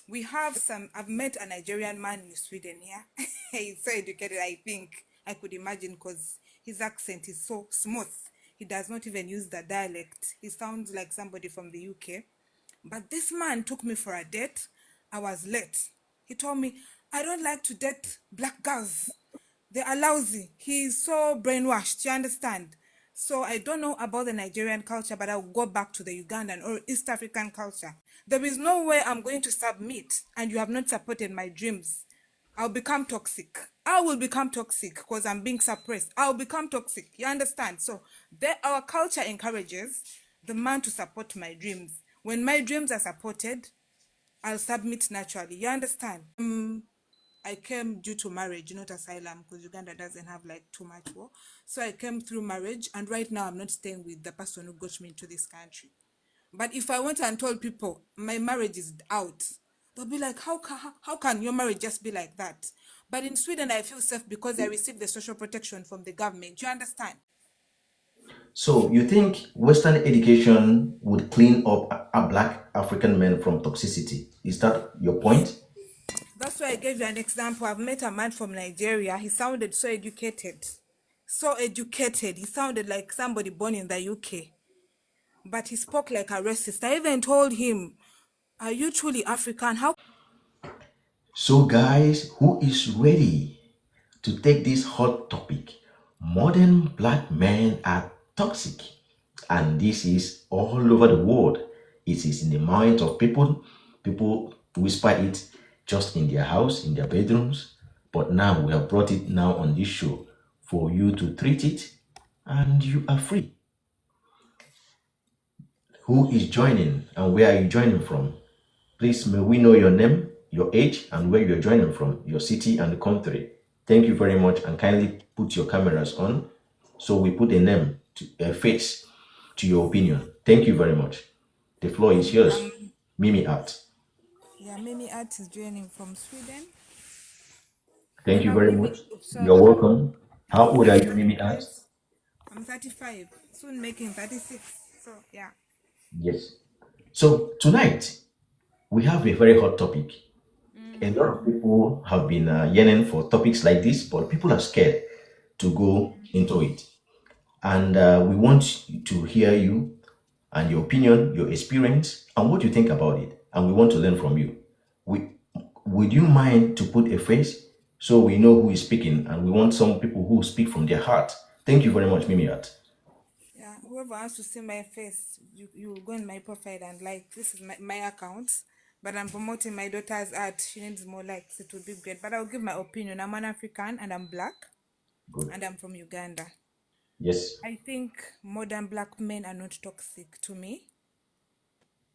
We have some, I've met a Nigerian man in Sweden here. He's so educated, I think. I could imagine because his accent is so smooth. He does not even use the dialect. He sounds like somebody from the UK. But this man took me for a date. I was late. He told me, I don't like to date black girls. They are lousy. He's so brainwashed, you understand? So I don't know about the Nigerian culture, but I'll go back to the Ugandan or East African culture. There is no way I'm going to submit and you have not supported my dreams. I'll become toxic. I will become toxic because I'm being suppressed. I'll become toxic. You understand? So our culture encourages the man to support my dreams. When my dreams are supported, I'll submit naturally. You understand? I came due to marriage, not asylum, because Uganda doesn't have like too much war. So I came through marriage, and right now I'm not staying with the person who got me into this country. But if I went and told people my marriage is out, they'll be like, how can your marriage just be like that? But in Sweden, I feel safe because I received the social protection from the government. You understand? So you think Western education would clean up a black African men from toxicity? Is that your Ye- point? That's why I gave you an example. I've met a man from Nigeria. He sounded so educated. So educated. He sounded like somebody born in the UK. But he spoke like a racist. I even told him, are you truly African? How So guys, who is ready to take this hot topic? Modern black men are toxic, and this is all over the world. It is in the minds of people. People whisper it just in their house, in their bedrooms. But now we have brought it now on this show for you to treat it, and you are free. Who is joining and where are you joining from? Please may we know your name, your age, and where you're joining from, your city and the country. Thank you very much, and kindly put your cameras on so we put a name, to, a face to your opinion. Thank you very much. The floor is yours. um Mimi Art. yeah, Mimi Art is joining from Sweden. Thank And you I'm very living much. so You're welcome. How old I'm are in you, the Mimi Art? US. I'm 35, soon making 36. So yeah. Yes. So tonight we have a very hot topic. A lot of people have been yearning for topics like this, but people are scared to go into it. And we want to hear you and your opinion, your experience, and what you think about it. And we want to learn from you. We, would you mind to put a face so we know who is speaking? And we want some people who speak from their heart. Thank you very much, Mimiat. Yeah, whoever wants to see my face, you will go in my profile and like, this is my account. But I'm promoting my daughter's art. She needs more likes. It will be great. But I'll give my opinion. I'm an African and I'm black Good. and I'm from Uganda. Yes. I think modern black men are not toxic to me.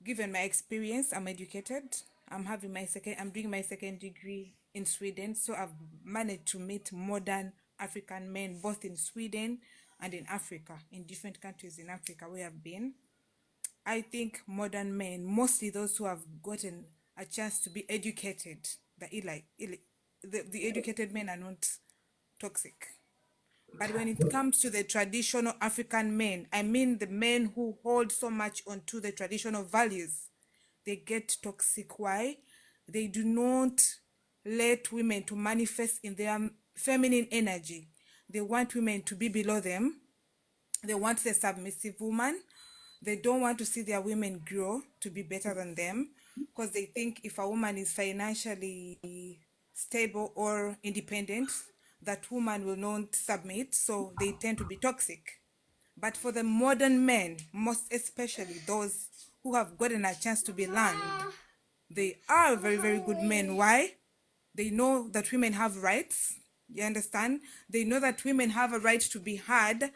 Given my experience, I'm educated. I'm doing my second degree in Sweden. So I've managed to meet modern African men both in Sweden and in Africa, in different countries in Africa where I've been. I think modern men, mostly those who have gotten a chance to be educated, the educated men are not toxic. But when it comes to the traditional African men, I mean the men who hold so much onto the traditional values, they get toxic. Why? They do not let women to manifest in their feminine energy. They want women to be below them. They want the submissive woman. They don't want to see their women grow to be better than them because they think if a woman is financially stable or independent, that woman will not submit. So they tend to be toxic. But for the modern men, most especially those who have gotten a chance to be learned, they are very, very good men. Why? They know that women have rights. You understand? They know that women have a right to be heard,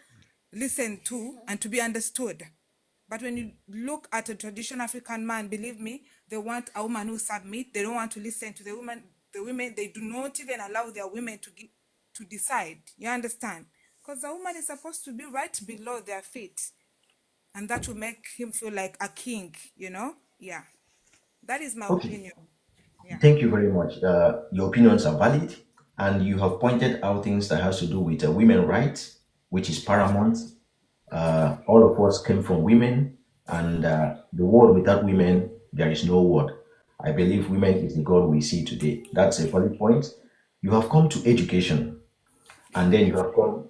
listened to, and to be understood. But when you look at a traditional African man, believe me, they want a woman who submit. They don't want to listen to the woman. The women, they do not even allow their women to decide. You understand? Because the woman is supposed to be right below their feet, and that will make him feel like a king. Yeah. That is my Okay. opinion. Yeah. Thank you very much. Your opinions are valid, and you have pointed out things that has to do with women rights, which is paramount. All of us came from women, and the world without women, there is no world. I believe women is the God we see today. That's a valid point. You have come to education, and then you have come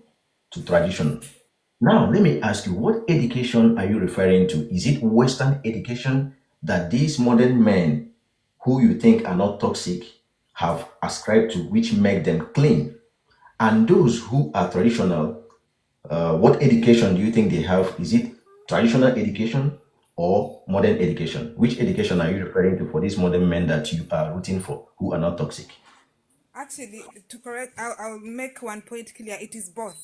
to tradition. Now, let me ask you, what education are you referring to? Is it Western education that these modern men who you think are not toxic have ascribed to, which make them clean? And those who are traditional, what education do you think they have? Is it traditional education or modern education? Which education are you referring to for these modern men that you are rooting for who are not toxic? Actually, to correct, I'll make one point clear. It is both.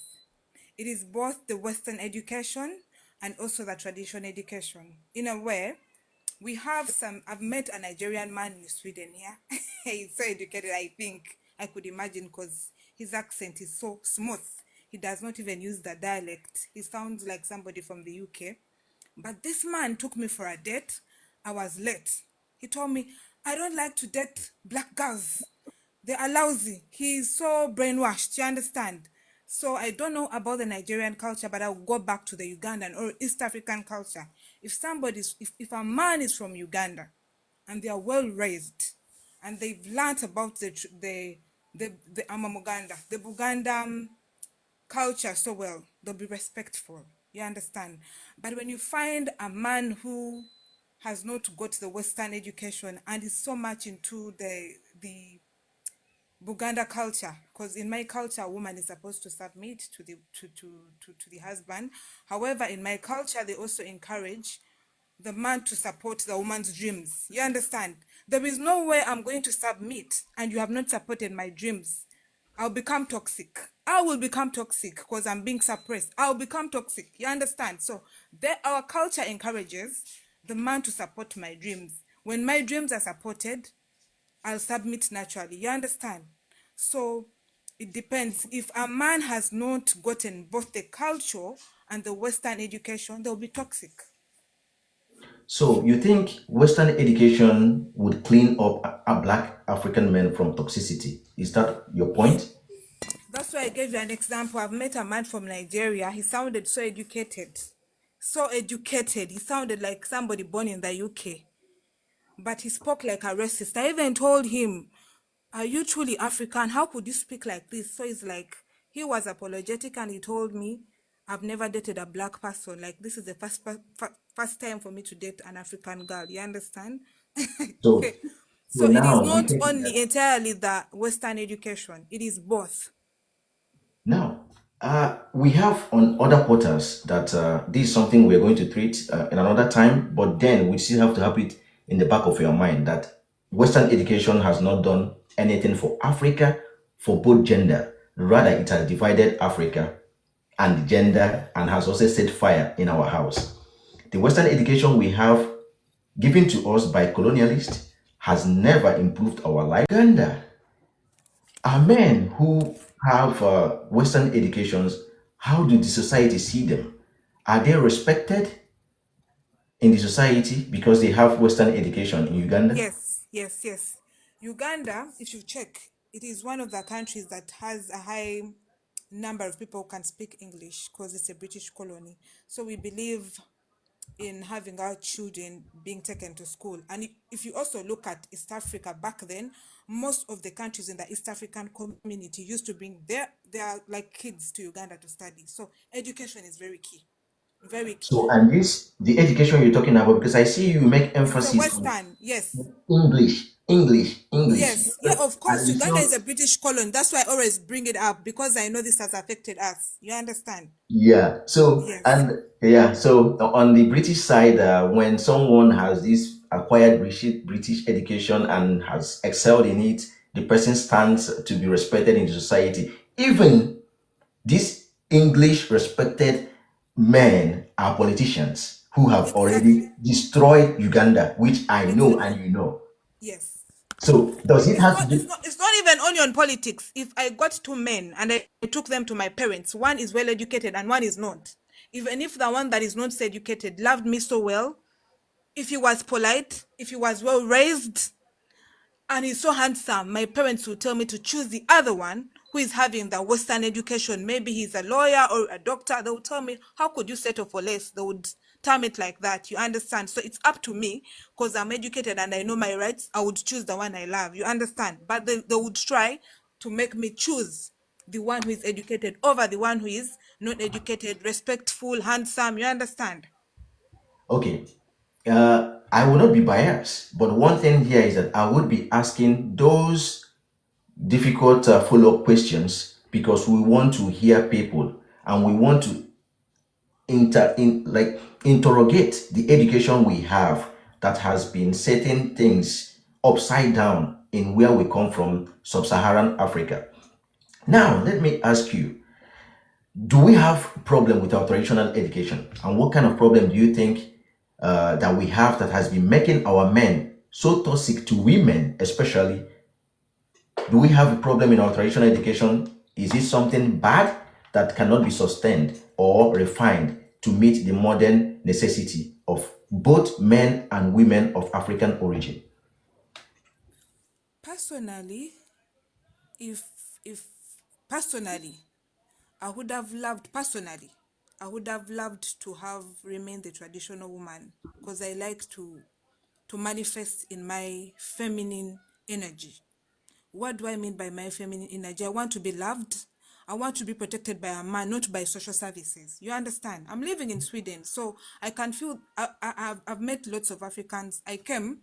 It is both the Western education and also the traditional education. In a way, we have some. I've met a Nigerian man in Sweden here. He's so educated, I think I could imagine, because his accent is so smooth. He does not even use the dialect. He sounds like somebody from the UK. But this man took me for a date. I was late. He told me, I don't like to date black girls. They are lousy. He is so brainwashed, you understand? So I don't know about the Nigerian culture, but I'll go back to the Ugandan or East African culture. If a man is from Uganda and they are well raised and they've learned about the Amamuganda, the Buganda culture so well, they'll be respectful. You understand? But when you find a man who has not got the Western education and is so much into the Buganda culture, because in my culture, a woman is supposed to submit to the husband. However, in my culture, they also encourage the man to support the woman's dreams. You understand? There is no way I'm going to submit and you have not supported my dreams. I'll become toxic. I will become toxic because I'm being suppressed. I'll become toxic. You understand? So our culture encourages the man to support my dreams. When my dreams are supported, I'll submit naturally. You understand? So it depends. If a man has not gotten both the culture and the Western education, they'll be toxic. So you think Western education would clean up a black African men from toxicity? Is that your point? That's why I gave you an example. I've met a man from Nigeria. He sounded so educated. So educated. He sounded like somebody born in the UK. But he spoke like a racist. I even told him, are you truly African? How could you speak like this? So he's like, he was apologetic and he told me, I've never dated a black person. Like, this is the first time for me to date an African girl. You understand? So, so So it is now you not think that only entirely the Western education, it is both. now we have on other portals that this is something we're going to treat in another time, but then we still have to have it in the back of your mind that Western education has not done anything for Africa for both gender. Rather, it has divided Africa and gender and has also set fire in our house. The Western education we have given to us by colonialists has never improved our life. Uganda are men who have Western educations. How do the society see them? Are they respected in the society because they have Western education in Uganda? Yes, yes, yes. Uganda, if you check, it is one of the countries that has a high number of people who can speak English because it's a British colony. So we believe in having our children being taken to school. And if you also look at East Africa back then, most of the countries in the East African community used to bring their like kids to Uganda to study. So education is very key, very key. So, and this, the education you're talking about, because I see you make It's the emphasis on Western, yes. English, English, English. Yes, yeah, of course. And it's Uganda not, is a British colony. That's why I always bring it up because I know this has affected us. You understand? yeah. So, Yes. and yeah, so on the British side, when someone has this acquired British education and has excelled in it, the person stands to be respected in the society. Even these English respected men are politicians who have already Exactly. destroyed Uganda, which I know and Exactly. you know. Yes. So does it It's have to not. It's do? not. It's not even only on politics. If I got two men and I took them to my parents, one is well educated and one is not. Even if the one that is not so educated loved me so well, if he was polite, if he was well raised, and he's so handsome, my parents would tell me to choose the other one who is having the Western education. Maybe he's a lawyer or a doctor. They would tell me, how could you settle for less? term it like that. You understand? So it's up to me, because I'm educated and I know my rights. I would choose the one I love. You understand? But they would try to make me choose the one who is educated over the one who is not educated, respectful, handsome. You understand? Okay. I will not be biased, but one thing here is that I would be asking those difficult follow-up questions because we want to hear people and we want to interrogate the education we have that has been setting things upside down in where we come from, sub-Saharan Africa. Now, let me ask you, do we have problem with our traditional education? And what kind of problem do you think that we have that has been making our men so toxic to women, especially? Do we have a problem in our traditional education? Is it something bad that cannot be sustained or refined to meet the modern necessity of both men and women of African origin? Personally, if if personally, I would have loved personally, I would have loved to have remained the traditional woman, because I like to manifest in my feminine energy. What do I mean by my feminine energy? I want to be loved. I want to be protected by a man, not by social services. You understand? I'm living in Sweden, so I can feel. I've met lots of Africans. I came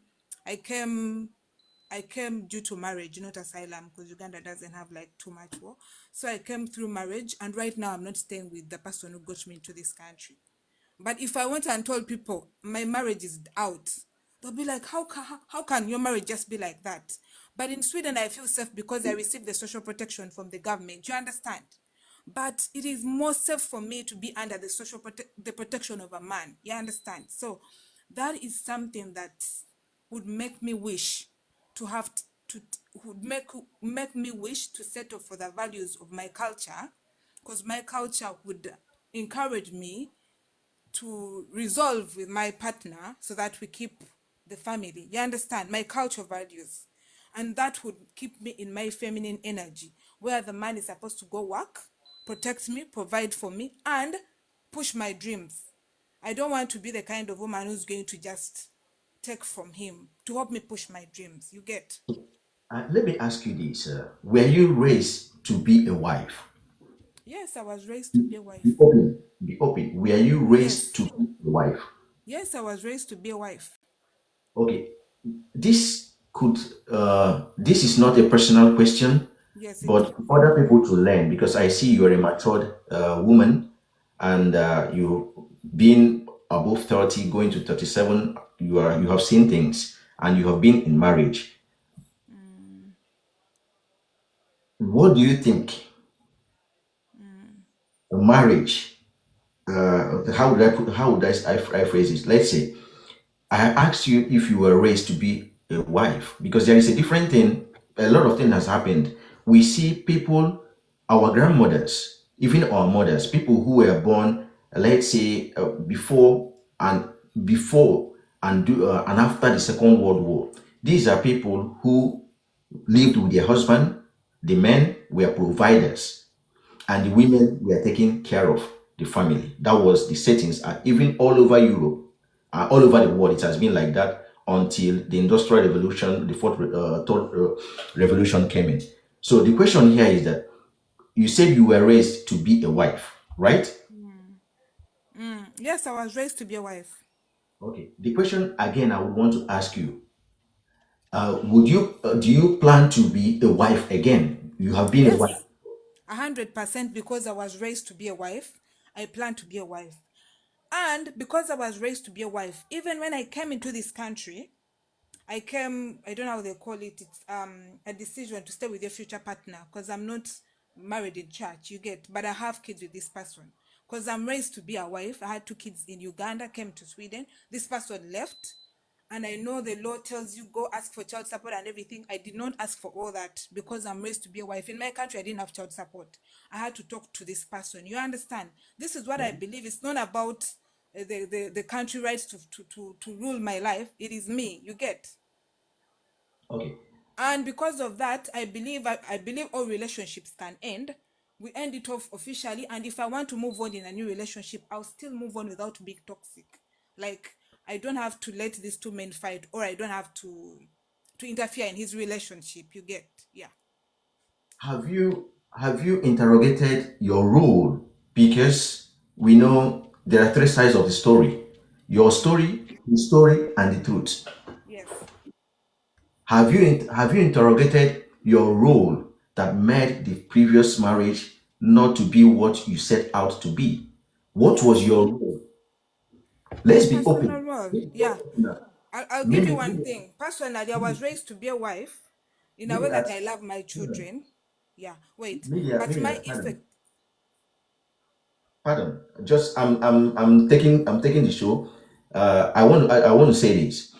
I came due to marriage, not asylum, because Uganda doesn't have like too much war. So I came through marriage, and right now I'm not staying with the person who got me into this country. But if I went and told people my marriage is out, they'll be like, how can your marriage just be like that? But in Sweden, I feel safe because I receive the social protection from the government. You understand? But it is more safe for me to be under the the protection of a man. You understand? So that is something that would make me wish to have would make me wish to settle for the values of my culture, because my culture would encourage me to resolve with my partner so that we keep the family. You understand? My culture values. And that would keep me in my feminine energy, where the man is supposed to go work, protect me, provide for me, and push my dreams. I don't want to be the kind of woman who's going to just take from him to help me push my dreams. You get? Let me ask you this. Were you raised to be a wife? Yes, I was raised to be a Be wife. open. Be open. Were you raised Yes. to be a wife? Yes, I was raised to be a wife. Okay. This could, this is not a personal question, Yes, it but for other people to learn because I see you're a matured woman and you being above 30, going to 37, you have seen things and you have been in marriage. What do you think a marriage, how would I phrase this? Let's say I asked you if you were raised to be a wife because there is a different thing. A lot of things has happened. We see people, our grandmothers, even our mothers, people who were born, let's say, and before and after the Second World War. These are people who lived with their husband. The men were providers and the women were taking care of the family. That was the settings, and even all over Europe, all over the world, it has been like that until the Industrial Revolution, the third revolution came in. So the question here is that you said you were raised to be a wife, right? Yes, I was raised to be a wife. Okay. The question again I would want to ask you: would you do you plan to be a wife again? You have been a wife. Yes, 100%, because I was raised to be a wife. I plan to be a wife. And because I was raised to be a wife, even when I came into this country, I don't know how they call it, it's a decision to stay with your future partner, because I'm not married in church, you get, but I have kids with this person. Because I'm raised to be a wife. I had two kids in Uganda, came to Sweden. This person left. And I know the law tells you go ask for child support and everything. I did not ask for all that because I'm raised to be a wife. In my country, I didn't have child support. I had to talk to this person. You understand? This is what I believe. It's not about the country rights to rule my life. It is me. You get? Okay. And because of that, I believe all relationships can end. We end it off officially, and if I want to move on in a new relationship, I'll still move on without being toxic. Like, I don't have to let these two men fight, or I don't have to interfere in his relationship. You get, yeah. Have you interrogated your role? Because we know there are three sides of the story: your story, the story, and the truth. Yes. Have you interrogated your role that made the previous marriage not to be what you set out to be? What was Yes. your role? My Let's be personal open. role. Let's be Yeah. open now. I'll give you Maybe, one thing. Personally, I was raised to be a wife in a maybe way that as I love my children. Yeah. Wait. But maybe my pardon. effect. Pardon. Just I'm taking the show. I want to say this.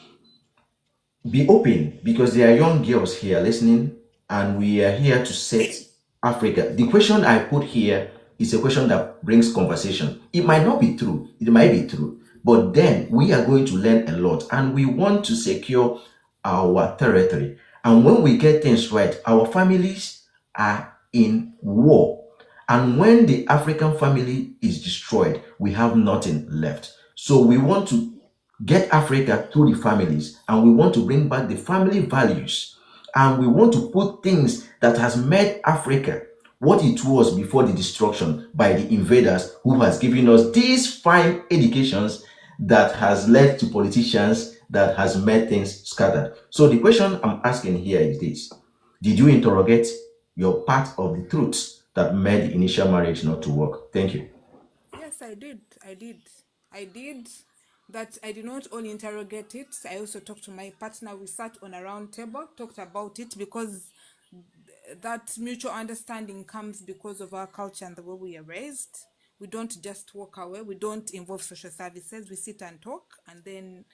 Be open because there are young girls here listening, and we are here to set Africa. The question I put here is a question that brings conversation. It might not be true, it might be true, but then we are going to learn a lot, and we want to secure our territory. And when we get things right, our families are in war. And when the African family is destroyed, we have nothing left. So we want to get Africa through the families, and we want to bring back the family values, and we want to put things that has made Africa what it was before the destruction by the invaders who has given us these fine educations that has led to politicians that has made things scattered. So the question I'm asking here is this: did you interrogate your part of the truth that made the initial marriage not to work? Thank you. Yes, I did. I did. I did. That I did not only interrogate it, I also talked to my partner. We sat on a round table, talked about it, because that mutual understanding comes because of our culture and the way we are raised. We don't just walk away. We don't involve social services. We sit and talk, and then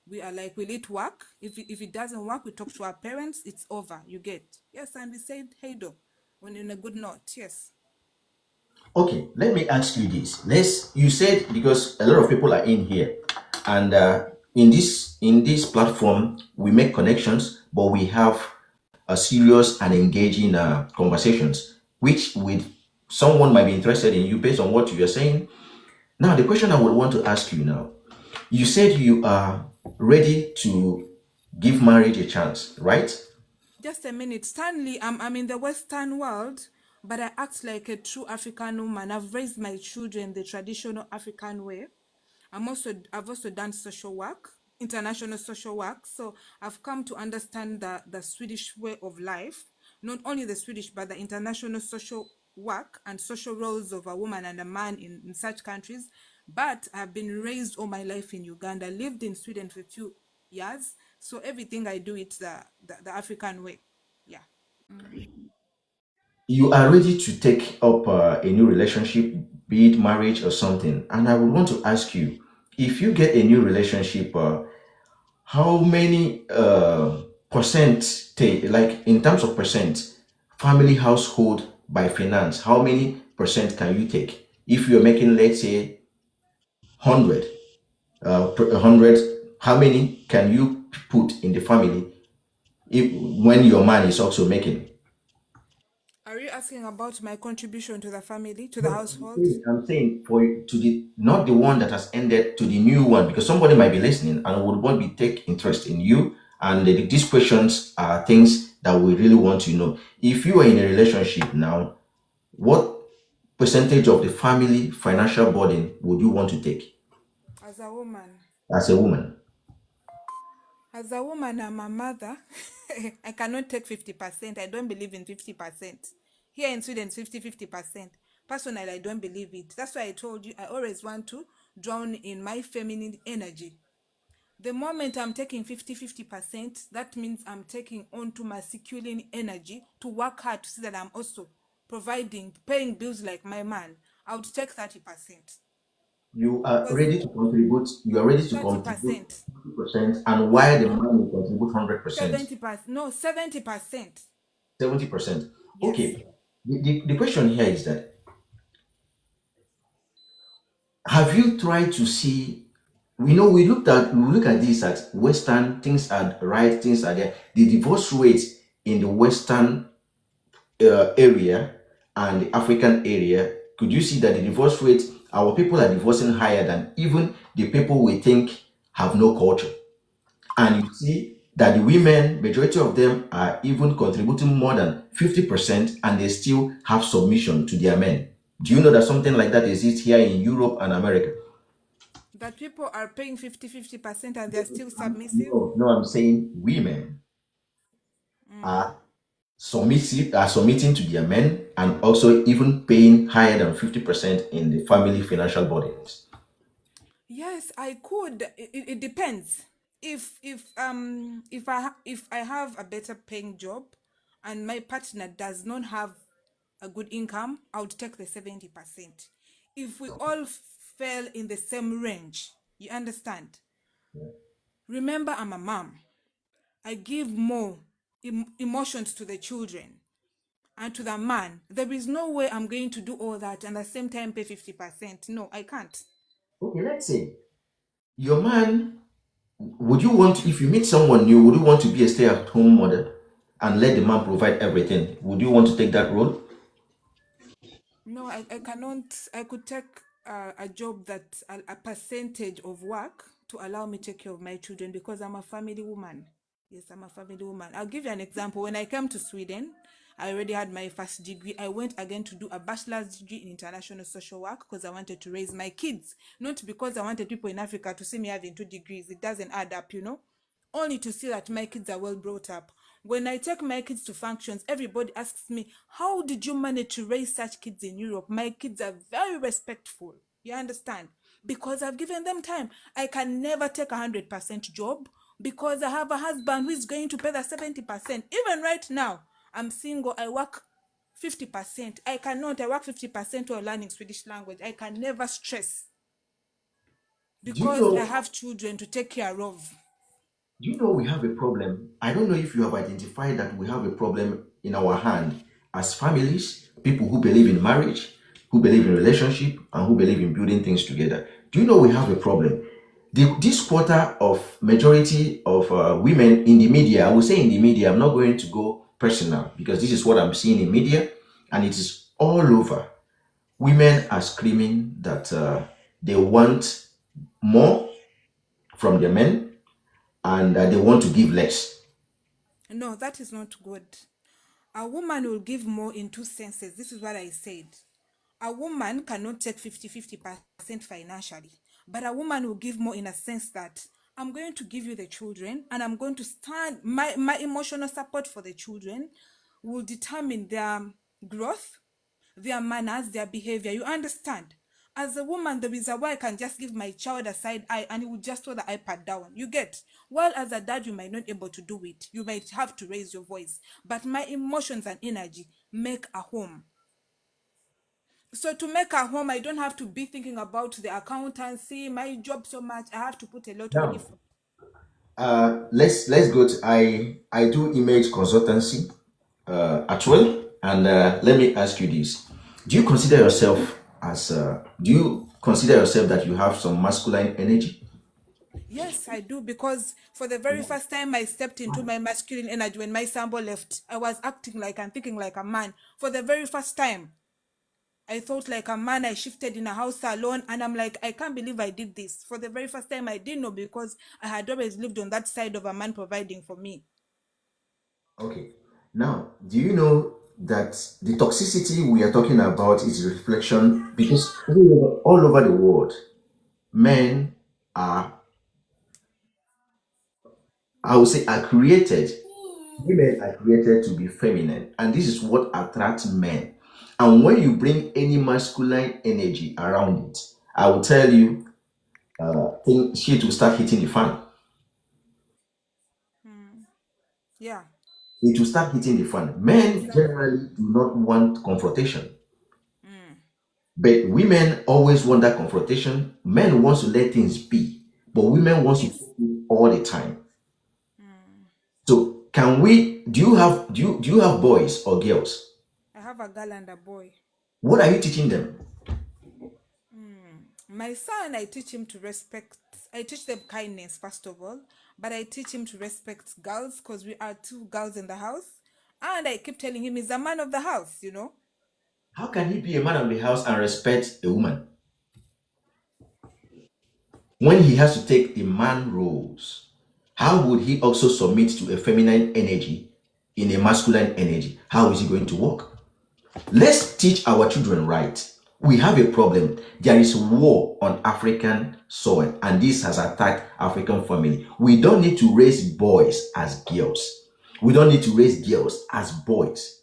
we are like, will it work? If it doesn't work, we talk to our parents. It's over. You get, yes, and we said, hey, do, when in a good note. Yes. Okay, let me ask you this. You said, because a lot of people are in here, and in this platform we make connections, but we have a serious and engaging conversations, which with someone might be interested in you based on what you are saying. Now, the question I would want to ask you now: you said you are ready to give marriage a chance, right? Just a minute. Stanley, I'm in the Western world, but I act like a true African woman. I've raised my children the traditional African way. I've also done social work, international social work. So I've come to understand the Swedish way of life, not only the Swedish, but the international social work and social roles of a woman and a man in such countries. But I've been raised all my life in Uganda, lived in Sweden for 2 years. So everything I do, it's the African way. Yeah. You are ready to take up a new relationship, be it marriage or something. And I would want to ask you, if you get a new relationship, how many percent, like in terms of percent, family household by finance, how many percent can you take? If you're making, let's say, 100, 100, how many can you put in the family if, when your man is also making? Are you asking about my contribution to the family, to the No, household? I'm saying for you to the not the one that has ended, to the new one, because somebody might be listening and would want to take interest in you. And these questions are things that we really want to know. If you are in a relationship now, what percentage of the family financial burden would you want to take As a woman, as a woman? I'm a mother. I cannot take 50%. I don't believe in 50%. Here in Sweden, it's 50-50%. Personally, I don't believe it. That's why I told you I always want to drown in my feminine energy. The moment I'm taking 50-50%, that means I'm taking on to masculine energy to work hard to see that I'm also providing, paying bills like my man. I would take 30%. You are Because ready to contribute. You are ready to contribute 30%. 50%, and Yeah. why the man will contribute 100%, 70%. No, 70%. 70%. Yes. Okay. The question here is that, have you tried to see, we look at this as Western, things are right, things are there. The divorce rate in the Western area and the African area, could you see that the divorce rate Our people are divorcing higher than even the people we think have no culture. And you see that the women, majority of them are even contributing more than 50% and they still have submission to their men. Do you know that something like that exists here in Europe and America? That people are paying 50% and they're still submissive. No, I'm saying women are submitting to their men and also even paying higher than 50% in the family financial burdens. Yes, I could. It depends. If I have a better paying job and my partner does not have a good income, I would take the 70%. If we all fell in the same range, you understand? Remember, I'm a mom. I give more emotions to the children and to the man. There is no way I'm going to do all that and at the same time pay 50%. No, I can't. Okay, let's say your man, would you want, if you meet someone new, would you want to be a stay-at-home mother and let the man provide everything? Would you want to take that role? No, I cannot. I could take a job that a percentage of work to allow me to take care of my children because I'm a family woman. Yes, I'm a family woman. I'll give you an example. When I came to Sweden, I already had my first degree. I went again to do a bachelor's degree in international social work because I wanted to raise my kids, not because I wanted people in Africa to see me having 2 degrees. It doesn't add up, you know, only to see that my kids are well brought up. When I take my kids to functions, everybody asks me, how did you manage to raise such kids in Europe? My kids are very respectful. You understand? Because I've given them time. I can never take 100% job because I have a husband who is going to pay the 70%. Even right now, I'm single. I work 50%. I work 50% while learning Swedish language. I can never stress Do you because I know have children to take care of. Do you know we have a problem? I don't know if you have identified that we have a problem in our hand as families, people who believe in marriage, who believe in relationship, and who believe in building things together. Do you know we have a problem? This quarter of majority of women in the media, I will say in the media, I'm not going to go personal because this is what I'm seeing in media and it is all over. Women are screaming that they want more from their men and they want to give less. No, that is not good. A woman will give more in two senses. This is what I said. A woman cannot take 50% financially, but a woman will give more in a sense that I'm going to give you the children and I'm going to stand, my emotional support for the children will determine their growth, their manners, their behavior. You understand? As a woman, there is a way I can just give my child a side eye and he will just throw the iPad down. You get? While as a dad, you might not be able to do it. You might have to raise your voice. But my emotions and energy make a home. So to make a home, I don't have to be thinking about the accountancy, my job so much. I have to put a lot of Now, effort. let's go to I do image consultancy at well, and let me ask you this: Do you consider yourself as do you consider yourself that you have some masculine energy? Yes, I do, because for the very first time I stepped into my masculine energy when my sambo left. I was acting like and thinking like a man. For the very first time, I thought like a man. I shifted in a house alone, and I'm like, I can't believe I did this. For the very first time, I didn't know because I had always lived on that side of a man providing for me. Okay. Now, do you know that the toxicity we are talking about is a reflection because all over the world, men are, I would say, are created. Women are created to be feminine, and this is what attracts men. And when you bring any masculine energy around it, I will tell you, shit will start hitting the fan. Yeah, It will start hitting the fan. Men exactly. generally do not want confrontation, but women always want that confrontation. Men wants to let things be, but women wants to Yes, do it all the time. So, can we? Do you have boys or girls? I have a girl and a boy. What are you teaching them? My son, I teach him to respect. I teach them kindness, first of all, but I teach him to respect girls because we are two girls in the house. And I keep telling him he's a man of the house, you know? How can he be a man of the house and respect a woman? when he has to take the man roles, how would he also submit to a feminine energy in a masculine energy? How is he going to work? Let's teach our children right. We have a problem. There is war on African soil, and this has attacked African family. We don't need to raise boys as girls. We don't need to raise girls as boys.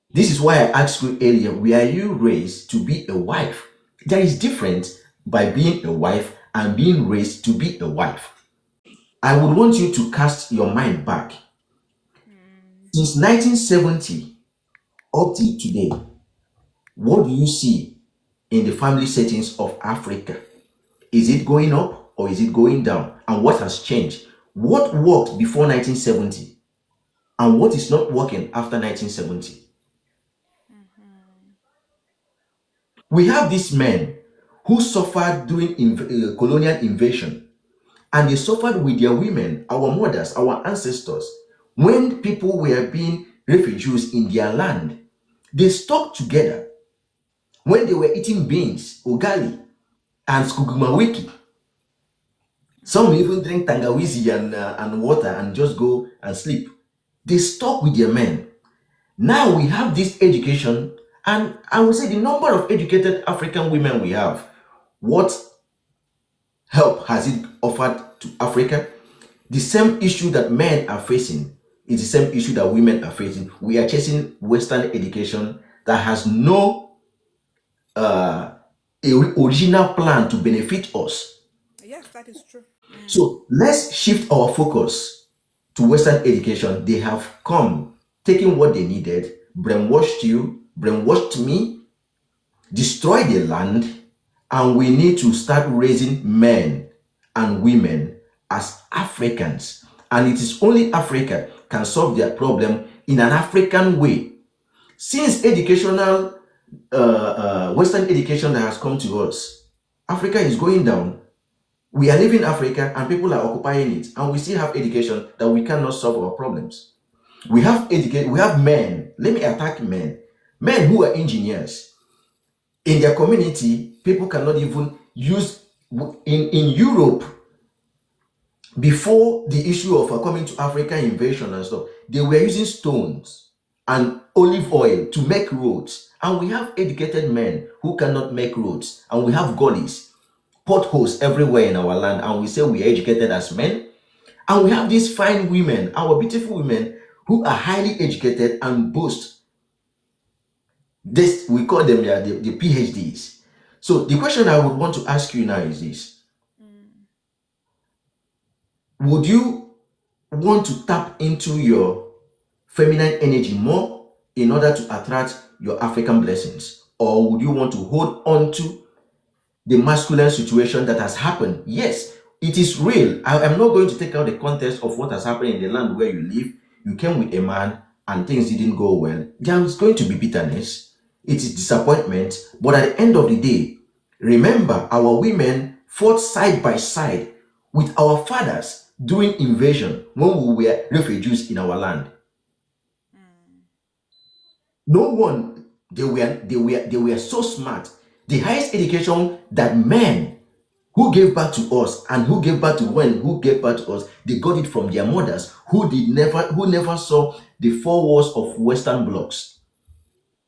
This is why I asked you earlier, were you raised to be a wife? There is difference by being a wife and being raised to be a wife. I would want you to cast your mind back. Since 1970 up to today, what do you see in the family settings of Africa? Is it going up or is it going down? And what has changed? What worked before 1970 and what is not working after 1970? We have these men who suffered during colonial invasion, and they suffered with their women, our mothers, our ancestors. When people were being refugees in their land, they stuck together. When they were eating beans, ugali, and skugumawiki, some even drink tangawizi and water and just go and sleep. They stuck with their men. Now we have this education, and I would say the number of educated African women we have, what help has it offered to Africa? The same issue that men are facing is the same issue that women are facing. We are chasing Western education that has no original plan to benefit us. Yes, that is true. So let's shift our focus to Western education. They have come, taking what they needed, brainwashed you, brainwashed me, destroy the land, and we need to start raising men and women as Africans. And it is only Africa can solve their problem in an African way. Since educational, Western education that has come to us, Africa is going down. We are leaving Africa and people are occupying it, and we still have education that we cannot solve our problems. We have we have men. Let me attack men. Men who are engineers. In their community, people cannot even use in Europe before the issue of coming to Africa invasion and stuff. They were using stones and olive oil to make roads, and we have educated men who cannot make roads, and we have gullies, potholes everywhere in our land, and we say we are educated as men. And we have these fine women, our beautiful women, who are highly educated and boast. This we call them the PhDs. So the question I would want to ask you now is this: would you want to tap into your feminine energy more in order to attract your African blessings, or would you want to hold on to the masculine situation that has happened? Yes, it is real. I am not going to take out the context of what has happened in the land where you live. You came with a man and things didn't go well. There is going to be bitterness. It is disappointment. But at the end of the day, remember, our women fought side by side with our fathers during invasion when we were refugees in our land. No one, they were so smart. The highest education that men who gave back to us and who gave back to who gave back to us, they got it from their mothers who never saw the four walls of Western blocks,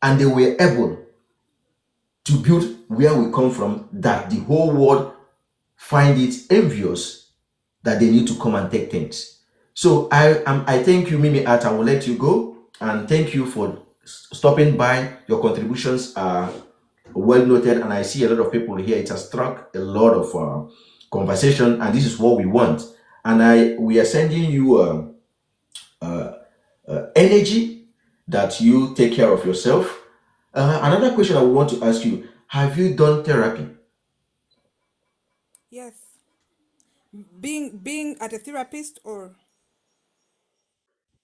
and they were able to build where we come from, that the whole world find it envious that they need to come and take things. So I thank you, Mimi Art. I will let you go, and thank you for stopping by. Your contributions are well noted, and I see a lot of people here. It has struck a lot of conversation, and this is what we want. And we are sending you energy that you take care of yourself. Another question I want to ask you: have you done therapy? Yes. Being at a therapist, or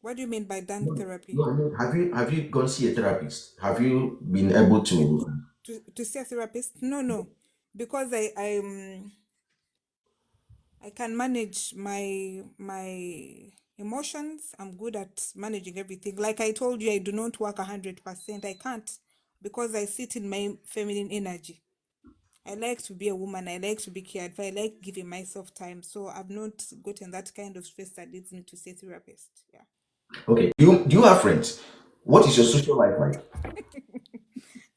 what do you mean by done No, therapy? no. I mean, have you gone see a therapist? Have you been able to? To see a therapist? No. Because I can manage my emotions. I'm good at managing everything. Like I told you, I do not work 100%. I can't, because I sit in my feminine energy. I like to be a woman. I like to be cared for. I like giving myself time. So I've not gotten that kind of stress that leads me to see a therapist. Yeah. Okay. Do you have friends? What is your social life like?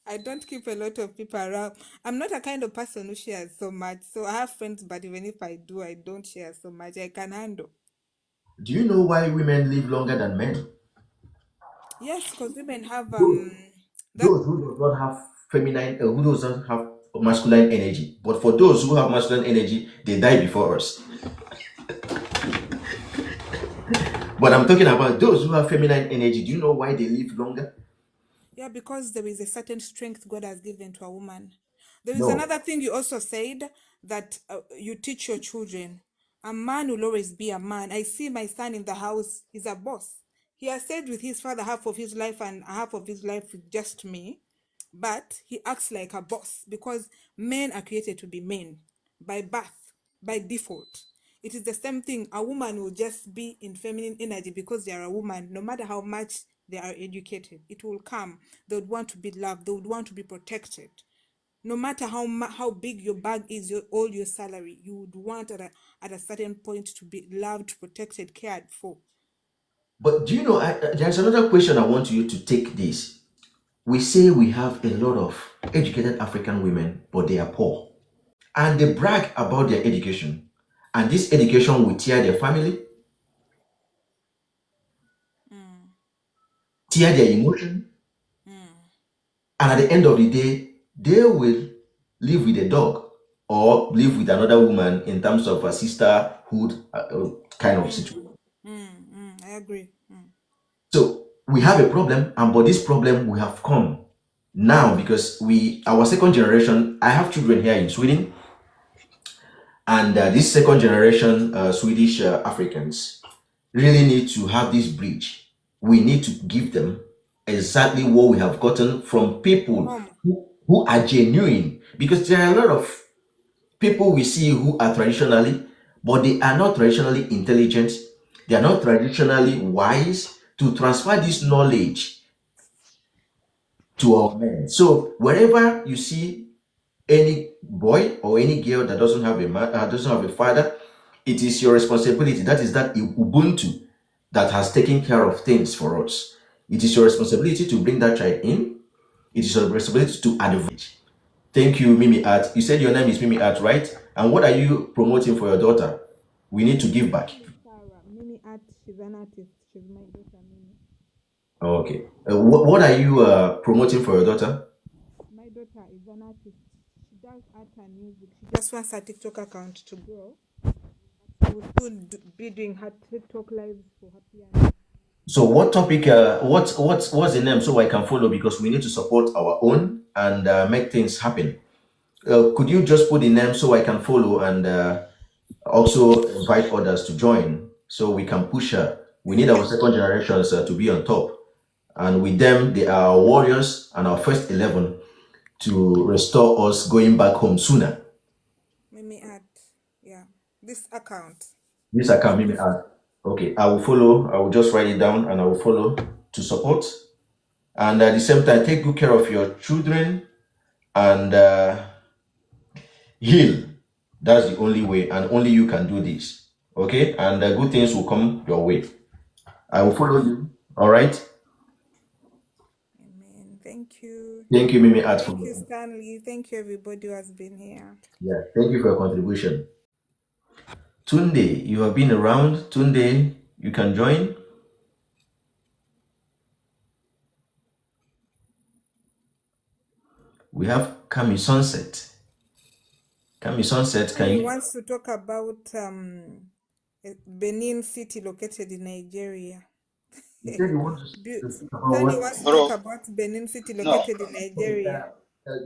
I don't keep a lot of people around. I'm not a kind of person who shares so much. So I have friends, but even if I do, I don't share so much. I can handle. Do you know why women live longer than men? Yes, because women have Those, that. those who do not have feminine, who doesn't have masculine energy. But for those who have masculine energy, they die before us. But I'm talking about those who have feminine energy. Do you know why they live longer? Yeah, because there is a certain strength God has given to a woman. There is No. another thing you also said that you teach your children. A man will always be a man. I see my son in the house, he's a boss. He has stayed with his father half of his life and half of his life with just me. But he acts like a boss because men are created to be men by birth, by default. It is the same thing. A woman will just be in feminine energy because they are a woman, no matter how much they are educated. It will come. They would want to be loved, they would want to be protected. No matter how big your bag is, all your salary, you would want at a certain point to be loved, protected, cared for. But do you know, there's another question I want you to take this. We say we have a lot of educated African women, but they are poor. And they brag about their education. And this education will tear their family, tear their emotion, and at the end of the day, they will live with a dog or live with another woman in terms of a sisterhood kind of situation. I agree. So we have a problem, and but this problem we have come now because our second generation. I have children here in Sweden, and this second generation Swedish Africans really need to have this bridge. We need to give them exactly what we have gotten from people Home. who are genuine, because there are a lot of people we see who are traditionally, but they are not traditionally intelligent, they are not traditionally wise to transfer this knowledge to our men. So wherever you see any boy or any girl that doesn't have a man, doesn't have a father, it is your responsibility. That is that Ubuntu that has taken care of things for us. It is your responsibility to bring that child in. It is your responsibility to advocate. Thank you, Mimi Art. You said your name is Mimi Art, right? And what are you promoting for your daughter? We need to give My back. name is Sarah. Mimi Art, she's an artist. She's my daughter, Mimi. Okay. What are you promoting for your daughter? My daughter is an artist. She does art and music. She just wants her TikTok account to grow. She will soon be doing her TikTok lives for her piano. So what topic? What's the name so I can follow, because we need to support our own and make things happen. Could you just put the name so I can follow and also invite others to join so we can push her? We need our second generations to be on top, and with them they are our warriors and our first 11 to restore us going back home sooner. Mimi Art. Yeah. This account. This account made me add. Okay, I will follow. I will just write it down and I will follow to support. And at the same time, take good care of your children and heal. That's the only way, and only you can do this. Okay, and good things will come your way. I will follow you. All right. Amen. Thank you. Thank you, Mimi Art, for Thank you, Stanley. Thank you, everybody who has been here. yeah. Thank you for your contribution. Tunde, you have been around. Tunde, you can join. We have Kami Sunset. Kami Sunset, can Stanley you? wants to talk about Benin City located in Nigeria. You said you want Bu- to speak about Stanley what? wants to talk Bro, about Benin City no, located in Okay, Nigeria.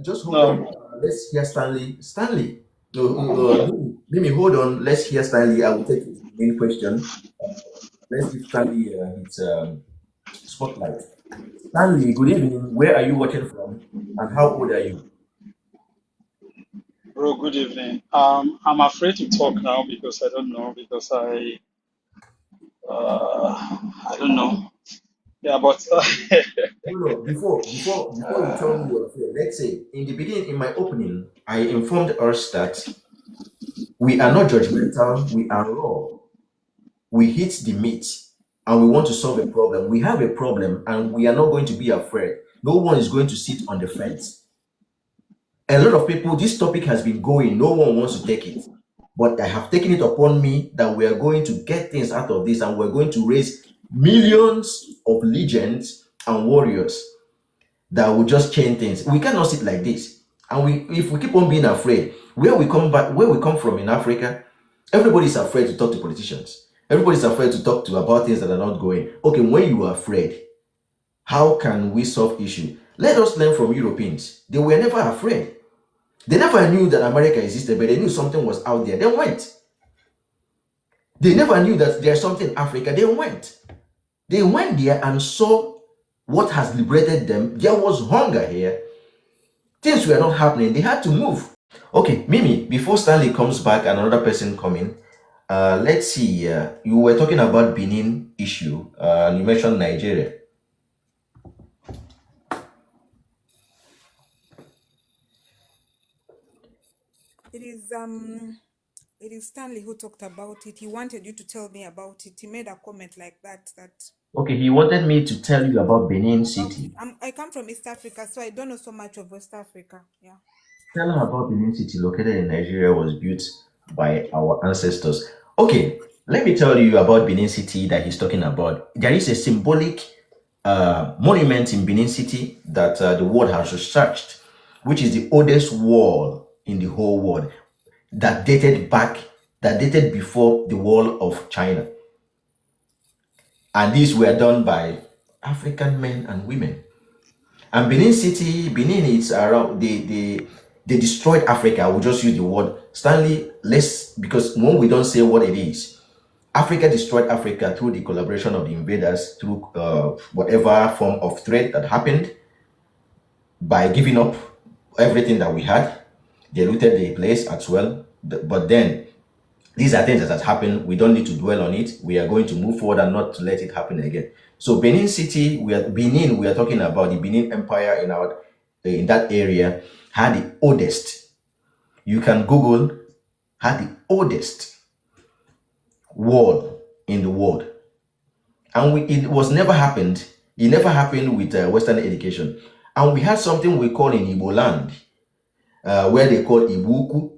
just hold on. no. Let's hear Stanley. Stanley, no, Mimi, hold on. Let's hear Stanley. I will take the main question. Let's give Stanley its spotlight. Stanley, good evening. Where are you watching from, and how old are you? Bro, good evening. I'm afraid to talk now because I don't know because I don't know. Yeah, but no, before you tell me you're afraid, let's say in the beginning, in my opening, I informed us that we are not judgmental, we are raw. We hit the meat and we want to solve a problem. We have a problem and we are not going to be afraid. No one is going to sit on the fence. A lot of people, this topic has been going, no one wants to take it. But I have taken it upon me that we are going to get things out of this and we're going to raise millions of legends and warriors that will just change things. We cannot sit like this. And if we keep on being afraid, where we come from in Africa, everybody's afraid to talk to politicians. Everybody's afraid to talk to about things that are not going. Okay, when you are afraid, how can we solve issue? Let us learn from Europeans. They were never afraid. They never knew that America existed, but they knew something was out there. They went. They never knew that there's something in Africa. They went. They went there and saw what has liberated them. There was hunger here. Things were not happening. They had to move. Okay, Mimi, before Stanley comes back and another person coming, let's see. You were talking about Benin issue. You mentioned Nigeria. It is Stanley who talked about it. He wanted you to tell me about it. He made a comment like that. Okay, he wanted me to tell you about Benin City. I come from East Africa, so I don't know so much of West Africa. Yeah. Tell him about Benin City, located in Nigeria, was built by our ancestors. Okay, let me tell you about Benin City that he's talking about. There is a symbolic monument in Benin City that the world has researched, which is the oldest wall in the whole world, that dated before the wall of China. And these were done by African men and women. And Benin City, Benin is around, they destroyed Africa. I will just use the word. Stanley, because when we don't say what it is, Africa destroyed Africa through the collaboration of the invaders, through whatever form of threat that happened, by giving up everything that we had. They looted the place as well. But then, these are things that has happened. We don't need to dwell on it. We are going to move forward and not let it happen again. So Benin City, we are talking about the Benin Empire in that area, had the oldest. You can Google, had the oldest wall in the world. And it never happened with Western education. And we had something we call in Igbo land, where they call Ibuku,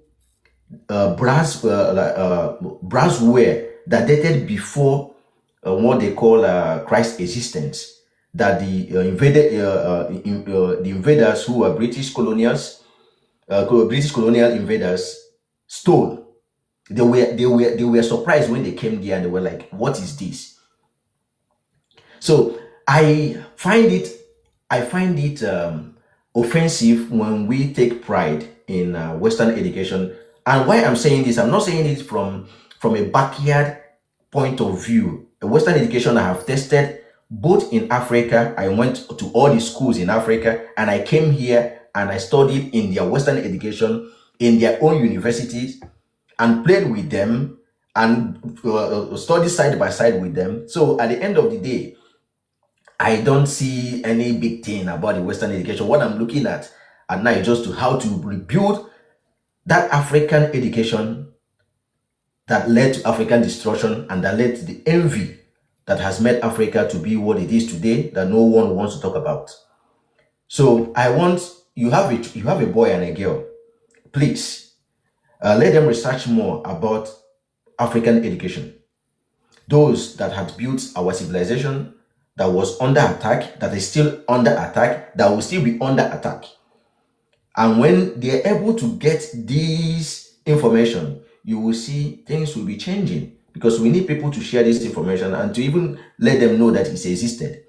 brassware that dated before what they call Christ's existence. That the invaders who were British colonial invaders stole. They were surprised when they came there and they were like, "What is this?" So I find it offensive when we take pride in Western education. And why I'm saying this, I'm not saying it from a backyard point of view. A Western education I have tested both in Africa. I went to all the schools in Africa and I came here and I studied in their Western education in their own universities and played with them and studied side by side with them. So at the end of the day, I don't see any big thing about the Western education. What I'm looking at now is just how to rebuild that African education that led to African destruction and that led to the envy that has made Africa to be what it is today, that no one wants to talk about. So you have a boy and a girl. Please let them research more about African education. Those that had built our civilization, that was under attack, that is still under attack, that will still be under attack. And when they're able to get this information, you will see things will be changing, because we need people to share this information and to even let them know that it existed.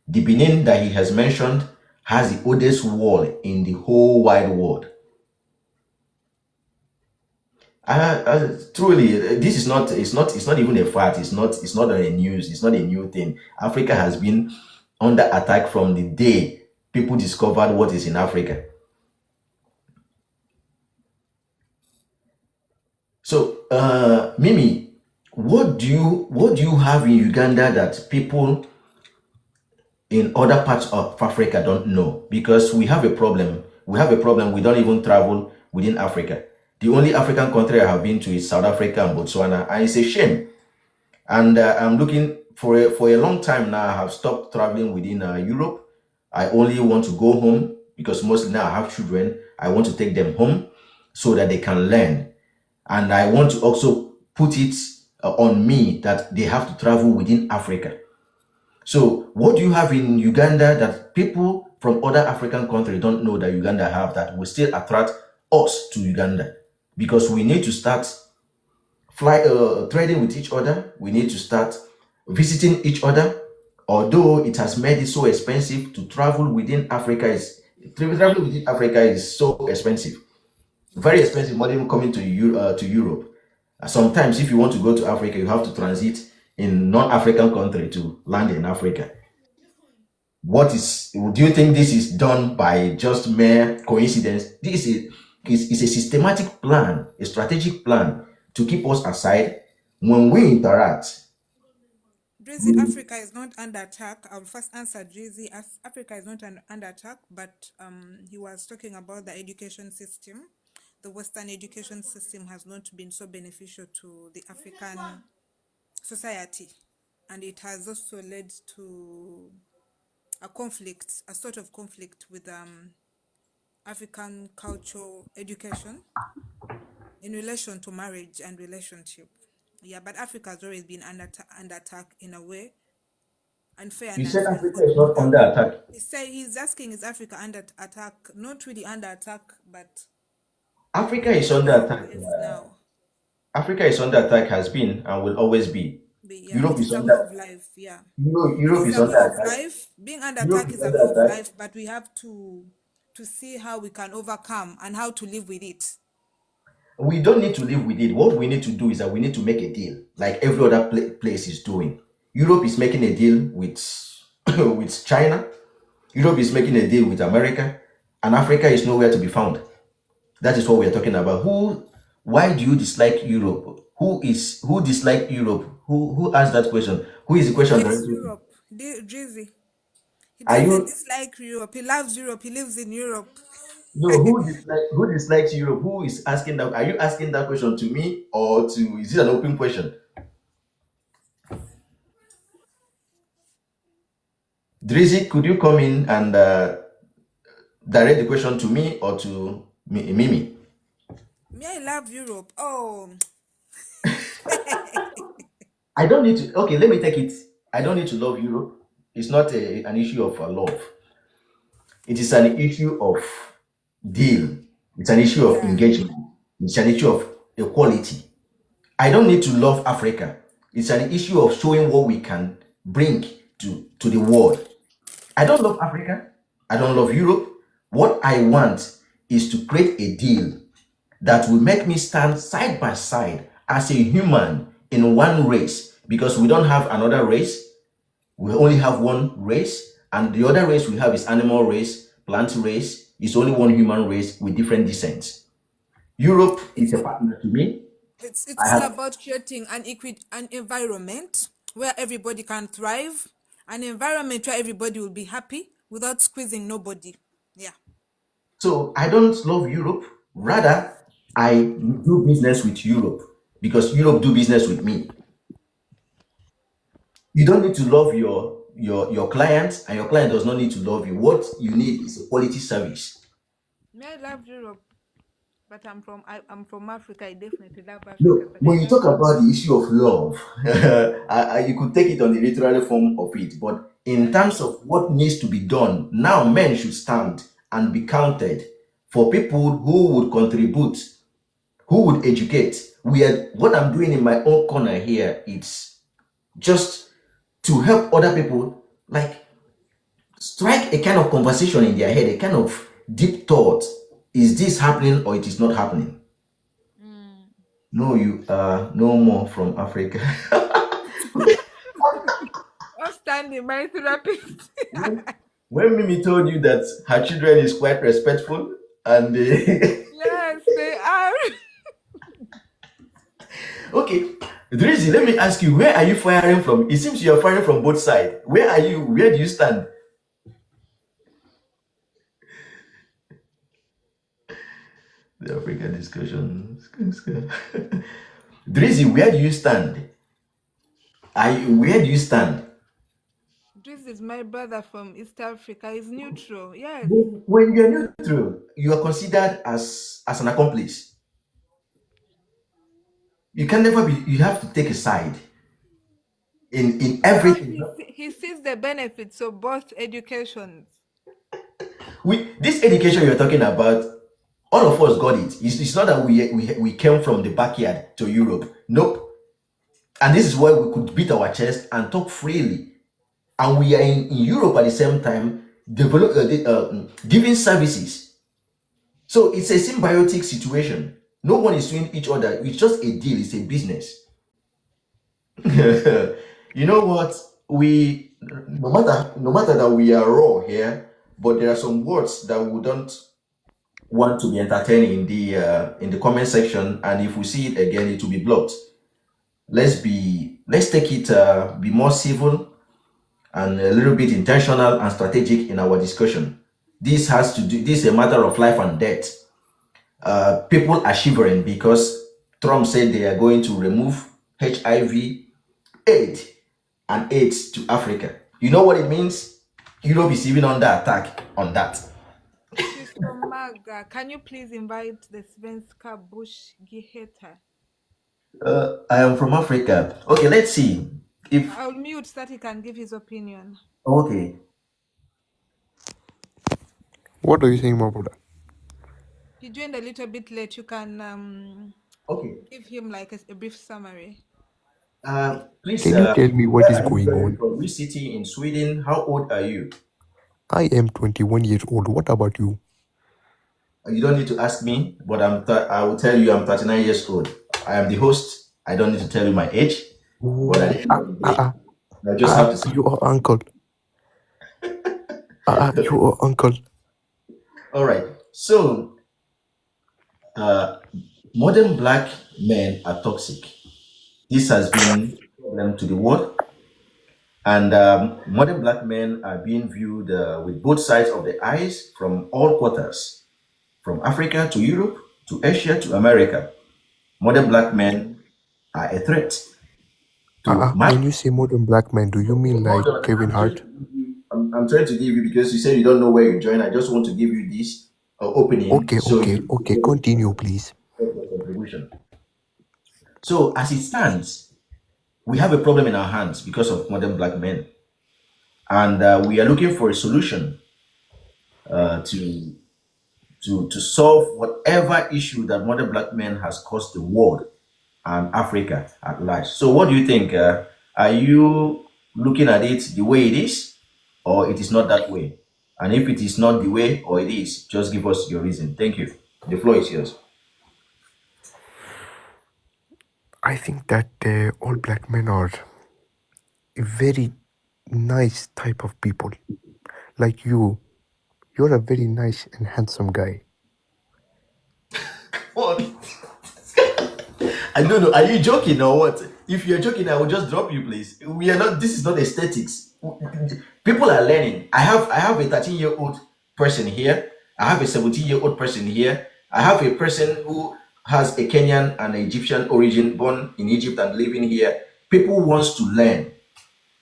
The Benin that he has mentioned has the oldest wall in the whole wide world. Truly, this is not. It's not even a fact. It's not a news. It's not a new thing. Africa has been under attack from the day people discovered what is in Africa. So, Mimi, what do you have in Uganda that people in other parts of Africa don't know, because we have a problem. We have a problem. We don't even travel within Africa. The only African country I have been to is South Africa and Botswana, and it's a shame. And I'm looking for a long time now. I have stopped traveling within Europe. I only want to go home because mostly now I have children. I want to take them home so that they can learn. And I want to also put it on me that they have to travel within Africa. So what do you have in Uganda that people from other African countries don't know that Uganda have, that will still attract us to Uganda? Because we need to start trading with each other. We need to start visiting each other. Although it has made it so expensive to travel within Africa, traveling within Africa is so expensive, very expensive, more than coming to Europe. Sometimes, if you want to go to Africa, you have to transit in non-African country to land in Africa. Do you think this is done by just mere coincidence? Is a systematic plan, a strategic plan to keep us aside when we interact. Drizzy, Africa is not under attack. I'll first answer Drizzy. Africa is not under attack, but he was talking about the education system. The Western education system has not been so beneficial to the African society, and it has also led to a conflict, a sort of conflict with African cultural education in relation to marriage and relationship. Yeah, but Africa has always been under attack in a way. Unfairness. You said Africa is not under attack. He's asking, is Africa under attack? Not really under attack, but Africa is under attack. now. Africa is under attack, has been and will always be. Yeah, Europe it's is a under way of life. Yeah, Europe it's is a under way of attack. life. Being under Europe attack is is a under way of attack. life, but we have to see how we can overcome and how to live with it. We don't need to live with it. What we need to do is that we need to make a deal, like every other place is doing. Europe is making a deal with with China. Europe is making a deal with America, and Africa is nowhere to be found. That is what we are talking about. Why do you dislike Europe? Who dislike Europe? Who asked that question? Who is the question? Europe, Drizzy. He Are doesn't you dislike Europe. He loves Europe. He lives in Europe. no? Who dislikes Europe? Who is asking that? Are you asking that question to me, or to? Is it an open question? Drizzy, could you come in and direct the question to me or to Mimi? Me, I love Europe. Oh, I don't need to. Okay, let me take it. I don't need to love Europe. It's not an issue of love. It is an issue of deal. It's an issue of engagement. It's an issue of equality. I don't need to love Africa. It's an issue of showing what we can bring to the world. I don't love Africa. I don't love Europe. What I want is to create a deal that will make me stand side by side as a human in one race, because we don't have another race. We only have one race, and the other race we have is animal race, plant race. It's only one human race with different descents. Europe is a partner to me. It's all about creating an environment where everybody can thrive, an environment where everybody will be happy without squeezing nobody. Yeah. So I don't love Europe. Rather, I do business with Europe because Europe do business with me. You don't need to love your client, and your client does not need to love you. What you need is a quality service. I love Europe, but I'm from Africa. I definitely love Africa. No, when you talk about the issue of love, you could take it on the literary form of it. But in terms of what needs to be done, now men should stand and be counted for people who would contribute, who would educate. What I'm doing in my own corner here, it's just to help other people, like strike a kind of conversation in their head, a kind of deep thought. Is this happening or it is not happening? No, you are no more from Africa. Outstanding, my therapist. When Mimi told you that her children is quite respectful and yes, they are. Okay, Drizzy, let me ask you, where are you firing from? It seems you are firing from both sides. Where are you? Where do you stand? The African discussion. Drizzy, where do you stand? Where do you stand? This is my brother from East Africa. He's neutral. Yes. When you're neutral, you are considered as an accomplice. You can never be. You have to take a side in Because everything. he sees the benefits of both educations. This education you're talking about, all of us got it. It's not that we came from the backyard to Europe. Nope. And this is why we could beat our chest and talk freely. And we are in Europe at the same time, giving services. So it's a symbiotic situation. No one is suing each other. It's just a deal. It's a business. You know what? We no matter that we are raw here, but there are some words that we don't want to be entertained in the comment section, and if we see it again, it will be blocked. Let's take it be more civil and a little bit intentional and strategic in our discussion. This is a matter of life and death. People are shivering because Trump said they are going to remove HIV, AIDS, and AIDS to Africa. You know what it means? Europe is even under attack on that. She's from Maga. Can you please invite the Svenska Bush Giheta? I am from Africa. Okay, let's see. If I'll mute so that he can give his opinion. okay, What do you think about that? He joined a little bit late. You can okay. give him like a brief summary. Please, Can you tell me what where is are you going joining on? from? Which city in Sweden? How old are you? I am 21 years old. What about you? You don't need to ask me, but I will tell you I'm 39 years old. I am the host. I don't need to tell you my age, but at Oh, the end of the day, I just have to say, you are uncle. You are uncle. all right. So, uh, modern black men are toxic. This has been a problem to the world, and modern black men are being viewed with both sides of the eyes from all quarters, from Africa to Europe to Asia to America. Modern black men are a threat to my. When you say modern black man, do you mean Hold like on, Kevin Hart? I'm trying to give you because you said you don't know where you join. I just want to give you this opening so you Okay. Continue, please. get your contribution. So, as it stands, we have a problem in our hands because of modern black men, and we are looking for a solution to to solve whatever issue that modern black men has caused the world and Africa at large. So, what do you think? Are you looking at it the way it is, or it is not that way? And if it is not the way, or it is, just give us your reason. Thank you. The floor is yours. I think that all black men are a very nice type of people. Like you. You're a very nice and handsome guy. What? I don't know. Are you joking or what? If you're joking, I will just drop you, please. We are not. This is not aesthetics. People are learning. I have a 13-year-old person here. I have a 17-year-old person here. I have a person who has a Kenyan and Egyptian origin, born in Egypt and living here. People wants to learn.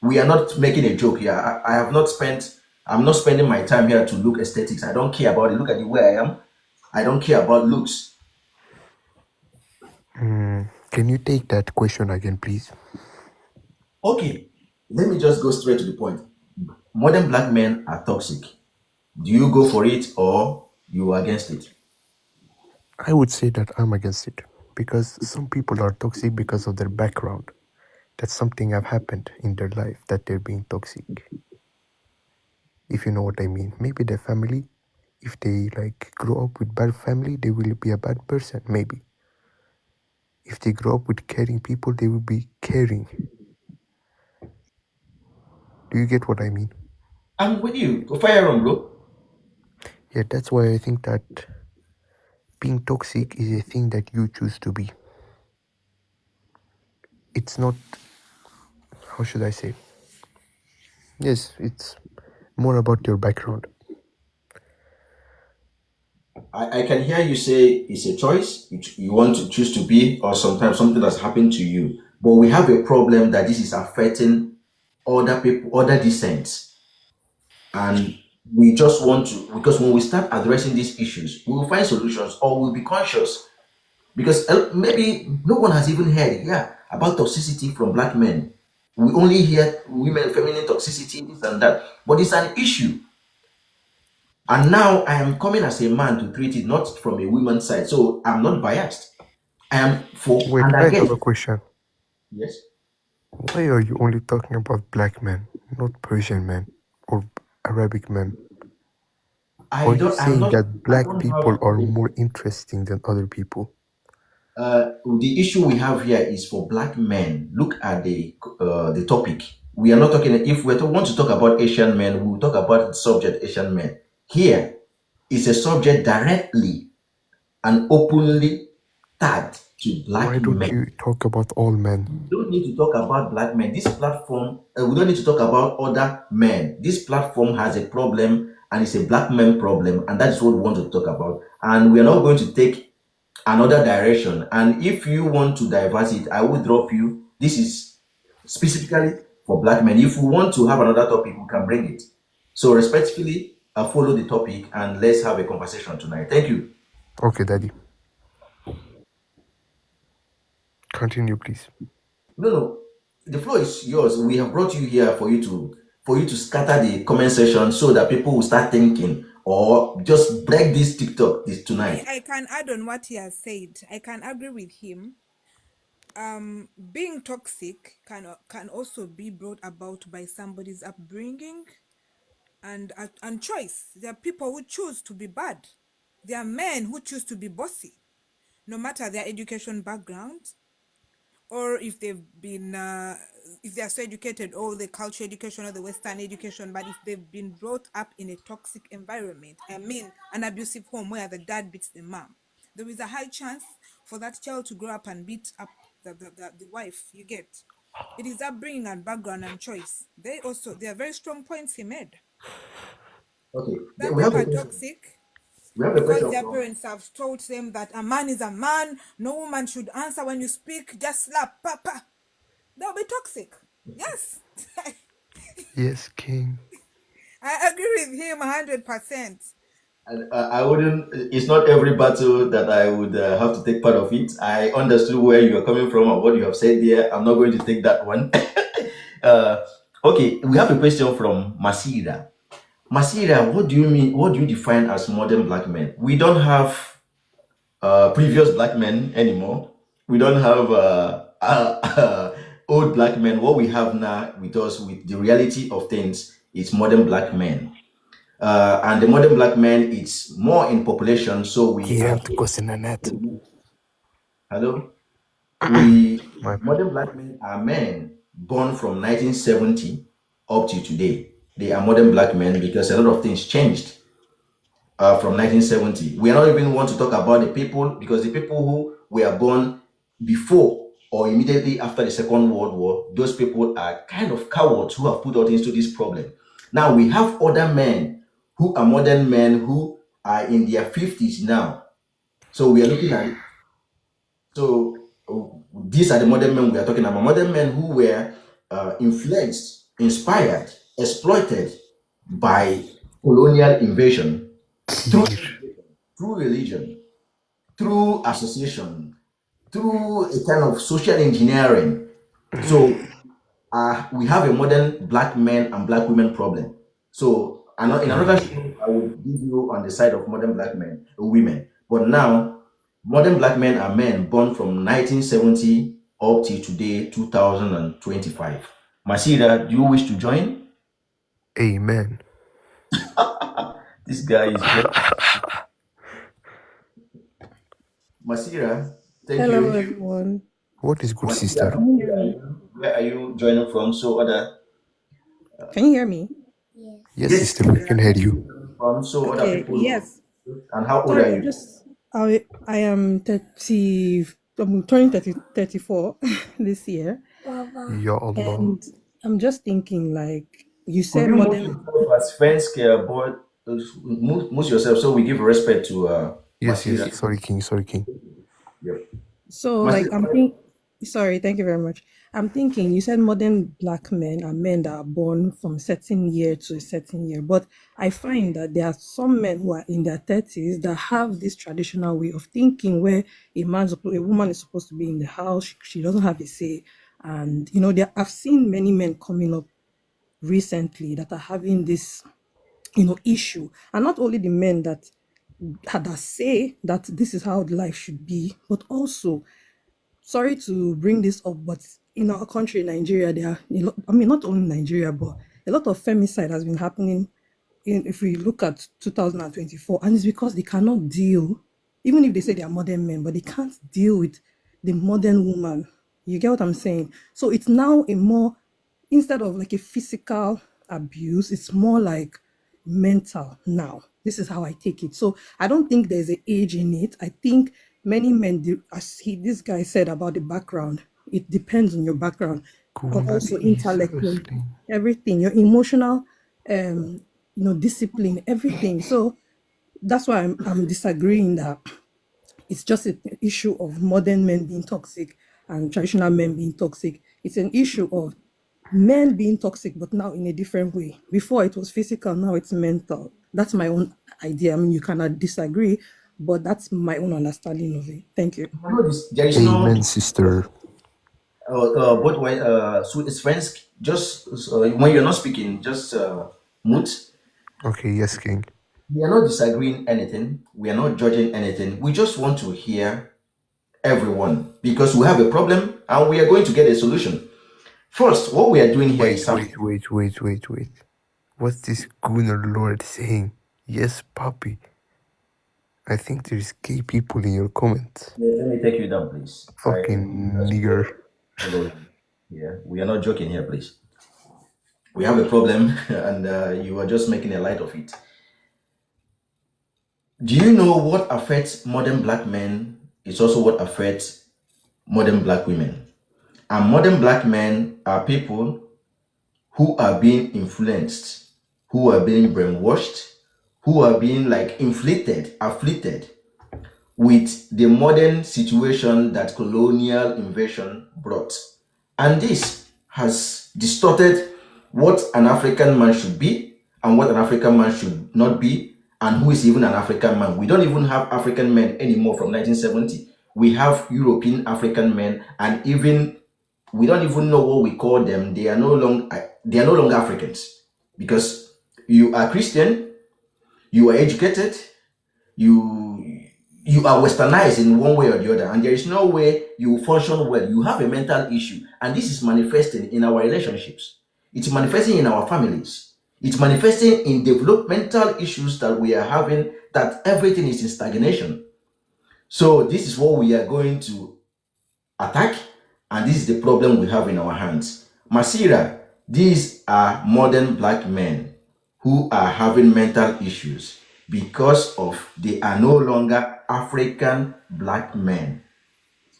We are not making a joke here. I have not spent. I'm not spending my time here to look aesthetics. I don't care about it. Look at the way I am. I don't care about looks. Can you take that question again, please? Okay, let me just go straight to the point. Modern black men are toxic. Do you go for it or you are against it? I would say that I'm against it because some people are toxic because of their background. That's something have happened in their life that they're being toxic. If you know what I mean. Maybe their family, if they like grow up with bad family, they will be a bad person. Maybe if they grow up with caring people, they will be caring. Do you get what I mean? I'm with you. Go fire on, bro. Yeah, that's why I think that being toxic is a thing that you choose to be. It's not, how should I say? Yes, it's more about your background. I can hear you say it's a choice. You want to choose to be, or sometimes something that's happened to you. But we have a problem that this is affecting other people, other descents. And we just want to, because when we start addressing these issues, we will find solutions or we'll be conscious. Because maybe no one has even heard, about toxicity from black men. We only hear women, feminine toxicity, this and that. But it's an issue. And now I am coming as a man to treat it, not from a woman's side. So I'm not biased. I am for, Wait, and I have a again, question. yes. Why are you only talking about black men, not Persian men or Arabic men? I Are you don't, I'm saying not, that I black don't people have, are more interesting than other people? the issue we have here is for black men. Look at the topic. We are not talking, if want to talk about Asian men, we will talk about the subject Asian men. Here is a subject directly and openly tagged to Why black don't men. you talk about all men? We don't need to talk about black men. This platform, we don't need to talk about other men. This platform has a problem and it's a black man problem, and that is what we want to talk about. And we are not going to take another direction. And if you want to diverse it, I will drop you. This is specifically for black men. If we want to have another topic, we can bring it. So respectfully, follow the topic and let's have a conversation tonight. Thank you. Okay, Daddy. Continue, please. No. The floor is yours. We have brought you here for you to scatter the comment section so that people will start thinking or just break this TikTok this tonight. I can add on what he has said. I can agree with him. Being toxic can also be brought about by somebody's upbringing and choice. There are people who choose to be bad. There are men who choose to be bossy, no matter their education background, or if they've been if they are so educated, or the culture education or the Western education, but if they've been brought up in a toxic environment, I mean an abusive home where the dad beats the mom, there is a high chance for that child to grow up and beat up the wife. You get it is upbringing and background and choice. They are very strong points he made. Okay. Some We have people a are question. toxic We have a because question their from parents have told them that a man is a man, no woman should answer when you speak, just slap, papa. They'll be toxic. Yes. Yes, King. I agree with him 100%. and I wouldn't. It's not every battle that I would have to take part of it. I understood where you are coming from and what you have said there. I'm not going to take that one. Okay, we have a question from Masira. Masira, what do you mean? What do you define as modern black men? We don't have previous black men anymore. We don't have old black men. What we have now with us, with the reality of things, is modern black men. And the modern black men, it's more in population. So we are. İrem Kosinanat. Hello. We My modern black men are men born from 1970 up to today. They are modern black men because a lot of things changed from 1970. We are not even want to talk about the people because the people who were born before or immediately after the Second World War, those people are kind of cowards who have put us into this problem. Now we have other men who are modern men who are in their 50s now. So we are looking at it. So these are the modern men we are talking about. Modern men who were influenced, inspired, exploited by colonial invasion through religion, through association, through a kind of social engineering. So we have a modern black men and black women problem. So in another show, I will give you on the side of modern black men, women. But now, modern black men are men born from 1970 up to today, 2025. Masira, do you wish to join? Amen. This guy is very... Masira, thank Hello, you. everyone. What is good, Masira, sister? Can you hear me? where are you joining from? So other... Can you hear me? Yes, sister, we can hear you. From so other Okay. people. Yes. And how old Sorry, are you? I am 30. I'm turning 34 this year, Ya Allah. and I'm just thinking, like you Could said, you move modern. yourself as Svensk, but move yourself so we give respect to Yes, Masira. sorry, King. Yep. So, like, Masira. sorry, thank you very much. I'm thinking, you said modern black men are men that are born from a certain year to a certain year, but I find that there are some men who are in their 30s that have this traditional way of thinking where a woman is supposed to be in the house, she doesn't have a say. And, I've seen many men coming up recently that are having this issue, and not only the men that had a say that this is how life should be, but also, sorry to bring this up, but in our country, Nigeria, there are a lot, I mean, not only Nigeria, but a lot of femicide has been happening if we look at 2024, and it's because they cannot deal, even if they say they are modern men, but they can't deal with the modern woman. You get what I'm saying? So it's now instead of like a physical abuse, it's more like mental now. This is how I take it. So I don't think there's an age in it. I think many men, this guy said about the background, it depends on your background, but Kuna also intellect, seriously. everything, your emotional, discipline, everything. So that's why I'm disagreeing that it's just an issue of modern men being toxic and traditional men being toxic. It's an issue of men being toxic, but now in a different way. Before it was physical, now it's mental. That's my own idea. I mean, you cannot disagree, but that's my own understanding of it. Thank you. You know this, there is no Amen, sister. but when so it's friends just when you're not speaking, just mute. Okay, yes, King. We are not disagreeing anything. We are not judging anything. We just want to hear everyone because we have a problem and we are going to get a solution. First, what we are doing here is something. Wait. What's this Gunnar Lord saying? Yes, puppy. I think there's gay people in your comments. Let me take you down, please. Fucking nigger. Hello. Yeah, we are not joking here, please. We have a problem, and you are just making a light of it. Do you know what affects modern black men is also what affects modern black women? And modern black men are people who are being influenced, who are being brainwashed, who are being like afflicted with the modern situation that colonial invasion brought. And this has distorted what an African man should be and what an African man should not be, and who is even an African man. We don't even have African men anymore from 1970. We have European African men, and even we don't even know what we call them. They are no longer Africans, because you are Christian, you are educated, you are westernized in one way or the other, and there is no way you function well. You have a mental issue, and this is manifesting in our relationships. It's manifesting in our families. It's manifesting in developmental issues that we are having, that everything is in stagnation. So this is what we are going to attack, and this is the problem we have in our hands. Masira, these are modern black men who are having mental issues because of they are no longer African black men.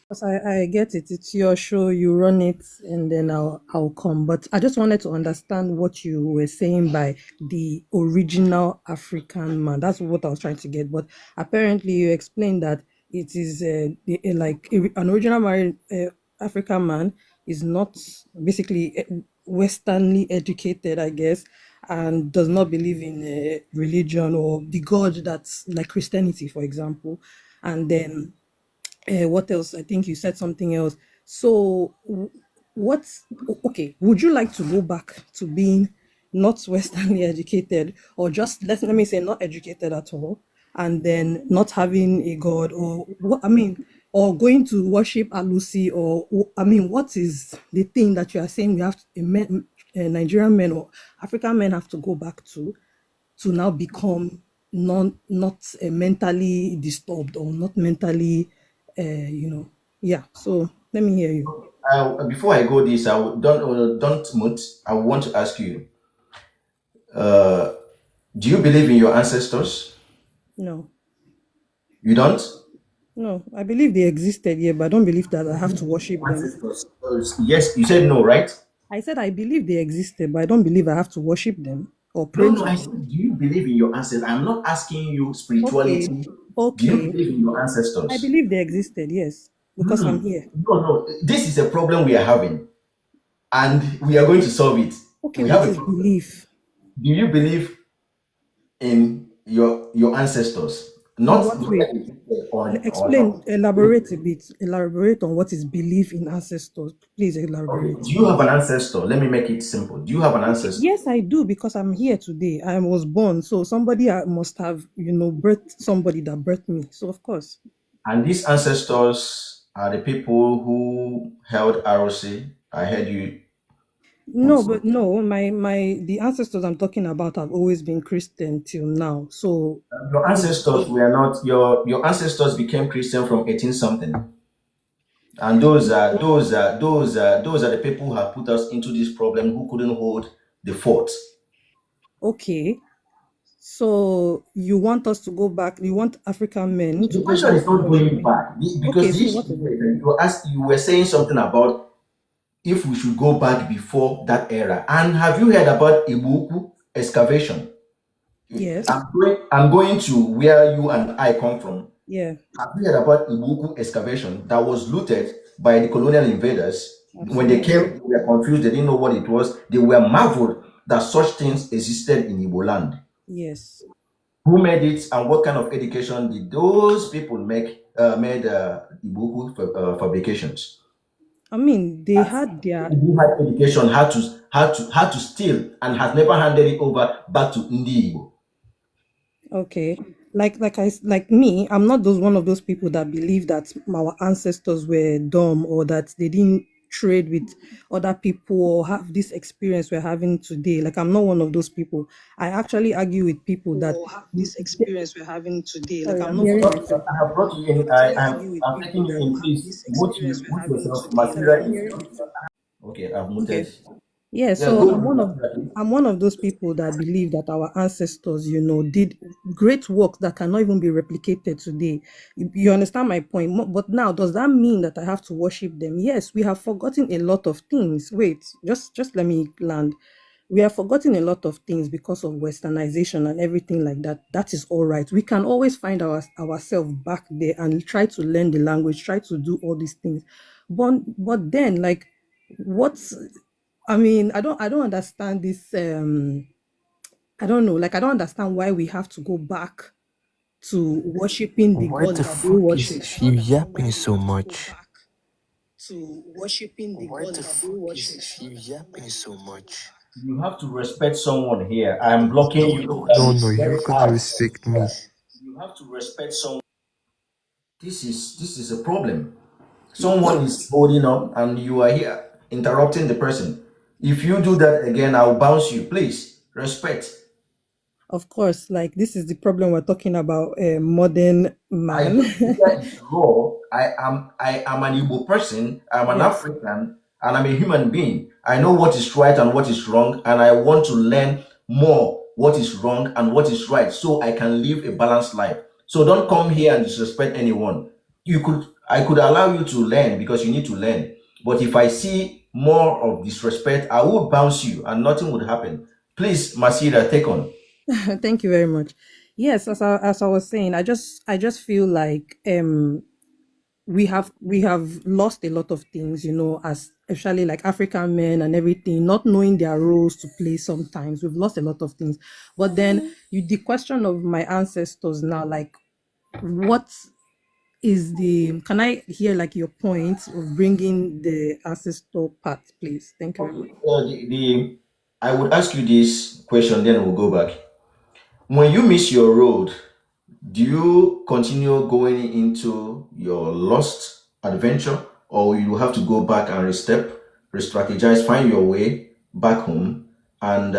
Because I get it. It's your show, you run it, and then I'll come. But I just wanted to understand what you were saying by the original African man. That's what I was trying to get. But apparently, you explained that it is an original married African man is not basically Westernly educated, I guess, and does not believe in religion or the God that's like Christianity, for example. And then what else? I think you said something else. So, okay, would you like to go back to being not Westernly educated, or just let me say not educated at all, and then not having a God, or what? I mean, or going to worship Alusi, or I mean, what is the thing that you are saying we have Nigerian men or African men have to go back to now become not mentally disturbed or not mentally yeah. So let me hear you. Before I go this, don't mute. I want to ask you: do you believe in your ancestors? No, You don't? I believe they existed, yeah, but I don't believe that I have to worship them. Ancestors. Yes, you said no, right? I said I believe they existed, but I don't believe I have to worship them or pray No, to I them. said, do you believe in your ancestors? I'm not asking you Okay, spirituality. Do you Okay. believe in your I ancestors? believe they existed, yes, because I'm here. No, no. This is a problem we are having, and we are going to solve it. Okay, We what have a is problem. belief? Do you believe in your ancestors? In Not what whether way? they existed or Explain, not. elaborate a bit. Elaborate on what is belief in ancestors. Please Okay. elaborate. Do you have an ancestor? Let me make it simple. Do you have an Okay, ancestor? yes, I do because I'm here today. I was born, so somebody must have, birthed somebody that birthed me. So of course, And these ancestors are the people who held ROC. I heard you put no, but no, the ancestors I'm talking about have always been Christian till now. So your you know, ancestors were not your ancestors became Christian from 18 something. And those are the people who have put us into this problem who couldn't hold the fort. okay. So you want us to go back? You want African men to The go question back is to not going worshiping? back because Okay, the so issue what is is it? that you were saying something about if we should go back before that era. And have you heard about Ibuku excavation? Yes. I'm going to where you and I come from. Yeah. Have you heard about Ibuku excavation that was looted by the colonial invaders? When they Absolutely. came, they were confused. They didn't know what it was. They were marveled that such things existed in Igbo land. Yes. Who made it, and what kind of education did those people made Ibuku fabrications? I mean, they had their Who had education had to steal and has never handed it over back to Ndi Igbo. okay. Like me, I'm not those one of those people that believe that our ancestors were dumb or that they didn't trade with other people or have this experience we're having today. Like I'm not one of those people. I actually argue with people that Or have this experience we're having today. Like sorry, I'm I'm not hearing one of myself. I have brought you in. I actually argue with I've people taken you that in. have Please this experience we're mute having yourself. today. Like Sorry, Material I'm I'm is not hearing one of myself. okay. I've muted. Okay. Yeah, Yeah, so go I'm on, one of Material. I'm one of those people that believe that our ancestors, did great work that cannot even be replicated today. You understand my point? But now, does that mean that I have to worship them? Yes, we have forgotten a lot of things. Wait, just let me land. We have forgotten a lot of things because of westernization and everything like that. That is all right. We can always find ourselves back there and try to learn the language, try to do all these things. But then, like, what's I mean, I don't understand this I don't know, like I don't understand why we have to go back to worshiping the Why gods the that they fuck is worship. she yapping so much? to worshiping the Why God the that they fuck is worship. she yapping so much? You have to respect someone here. I am blocking No, you. no, That no, is no. very You gotta harsh. respect me. You have to respect someone. This is a problem. Yes. Someone is holding up, and you are here interrupting the person. If you do that again, I'll bounce you. Please respect. Of course, like this is the problem we're talking about, a modern I man. don't care it's raw. I am an Igbo person, I'm an Yes. African, and I'm a human being. I know what is right and what is wrong, and I want to learn more what is wrong and what is right so I can live a balanced life. So don't come here and disrespect anyone. I could allow you to learn because you need to learn. But if I see more of disrespect, I will bounce you and nothing would happen. Please, Masira, take on. Thank you very much. Yes, as I was saying, I just feel like we have lost a lot of things, as especially like African men and everything, not knowing their roles to play. Sometimes we've lost a lot of things. But then the question of my ancestors now, like, what is the can I hear like your point of bringing the ancestor part, please? Thank you very much. Okay. I would ask you this question, then we'll go back. When you miss your road, do you continue going into your lost adventure, or you have to go back and re-strategize, find your way back home, and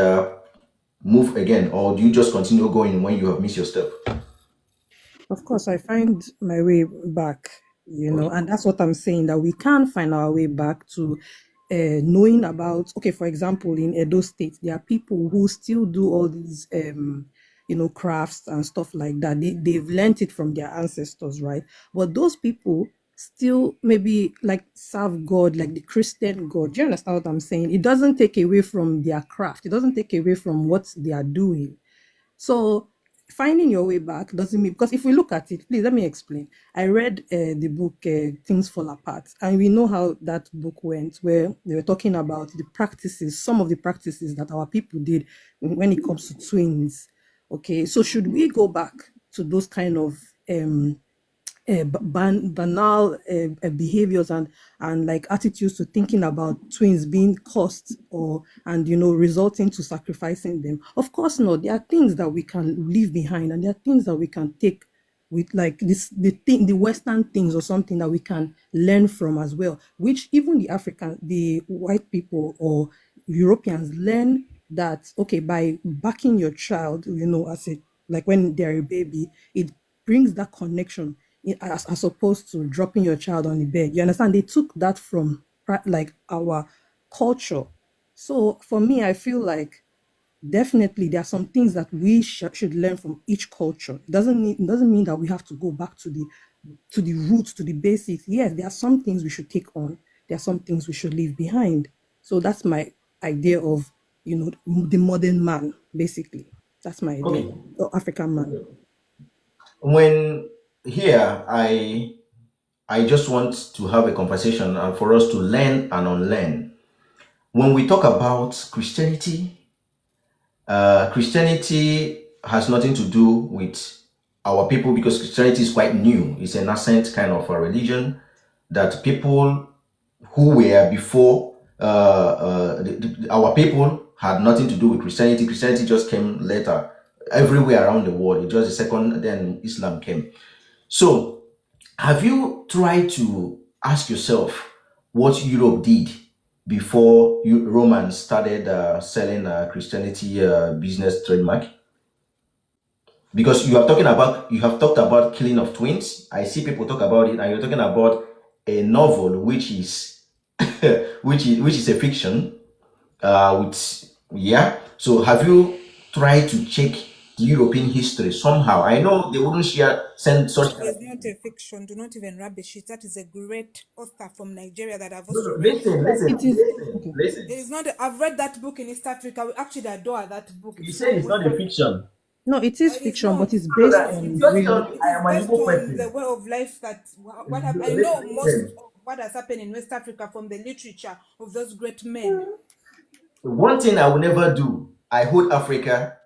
move again, or do you just continue going when you have missed your step? Of course, I find my way back, Okay. and that's what I'm saying, that we can find our way back to knowing about, okay, for example, in Edo State, there are people who still do all these, crafts and stuff like that. They've learned it from their ancestors, right? But those people still maybe like serve God, like the Christian God. Do you understand what I'm saying? It doesn't take away from their craft, it doesn't take away from what they are doing. So finding your way back doesn't mean, because if we look at it, please let me explain. I read the book Things Fall Apart, and we know how that book went, where they were talking about the practices, some of the practices that our people did when it comes to twins. Okay, so should we go back to those kind of banal behaviors and like attitudes to thinking about twins being cursed or and resulting to sacrificing them? Of course not. There are things that we can leave behind, and there are things that we can take with, like the Western things or something that we can learn from as well, which even the white people or Europeans learn, that okay, by backing your child, as a, like when they're a baby, it brings that connection, as opposed to dropping your child on the bed. You understand? They took that from like our culture. So for me, I feel like definitely there are some things that we should learn from each culture. It doesn't mean that we have to go back to the roots, to the basics. Yes, there are some things we should take on. There are some things we should leave behind. So that's my idea of the modern man, basically. That's my idea. Okay. The African man. When here, I just want to have a conversation for us to learn and unlearn. When we talk about Christianity, Christianity has nothing to do with our people, because Christianity is quite new. It's a nascent kind of a religion that people who were before our people had nothing to do with Christianity. Christianity just came later everywhere around the world. It was the second, then Islam came. So have you tried to ask yourself what Europe did before Romans started selling Christianity business trademark? Because you have talked about killing of twins. I see people talk about it, and you're talking about a novel which is which is a fiction. So have you tried to check the European history somehow? I know they wouldn't send such. It's not a fiction. Do not even rubbish it. That is a great author from Nigeria that I've also No, read. listen. It is not. I've read that book in East Africa. We actually adore that book. You say it's not a fiction. No, it is It is fiction, not. but it's based That on it's just real. on- It I is am an based Igbo on person. the way of life that what happened. I Listen, know most listen. of what has happened in West Africa from the literature of those great men. One thing I will never do, I hold Africa,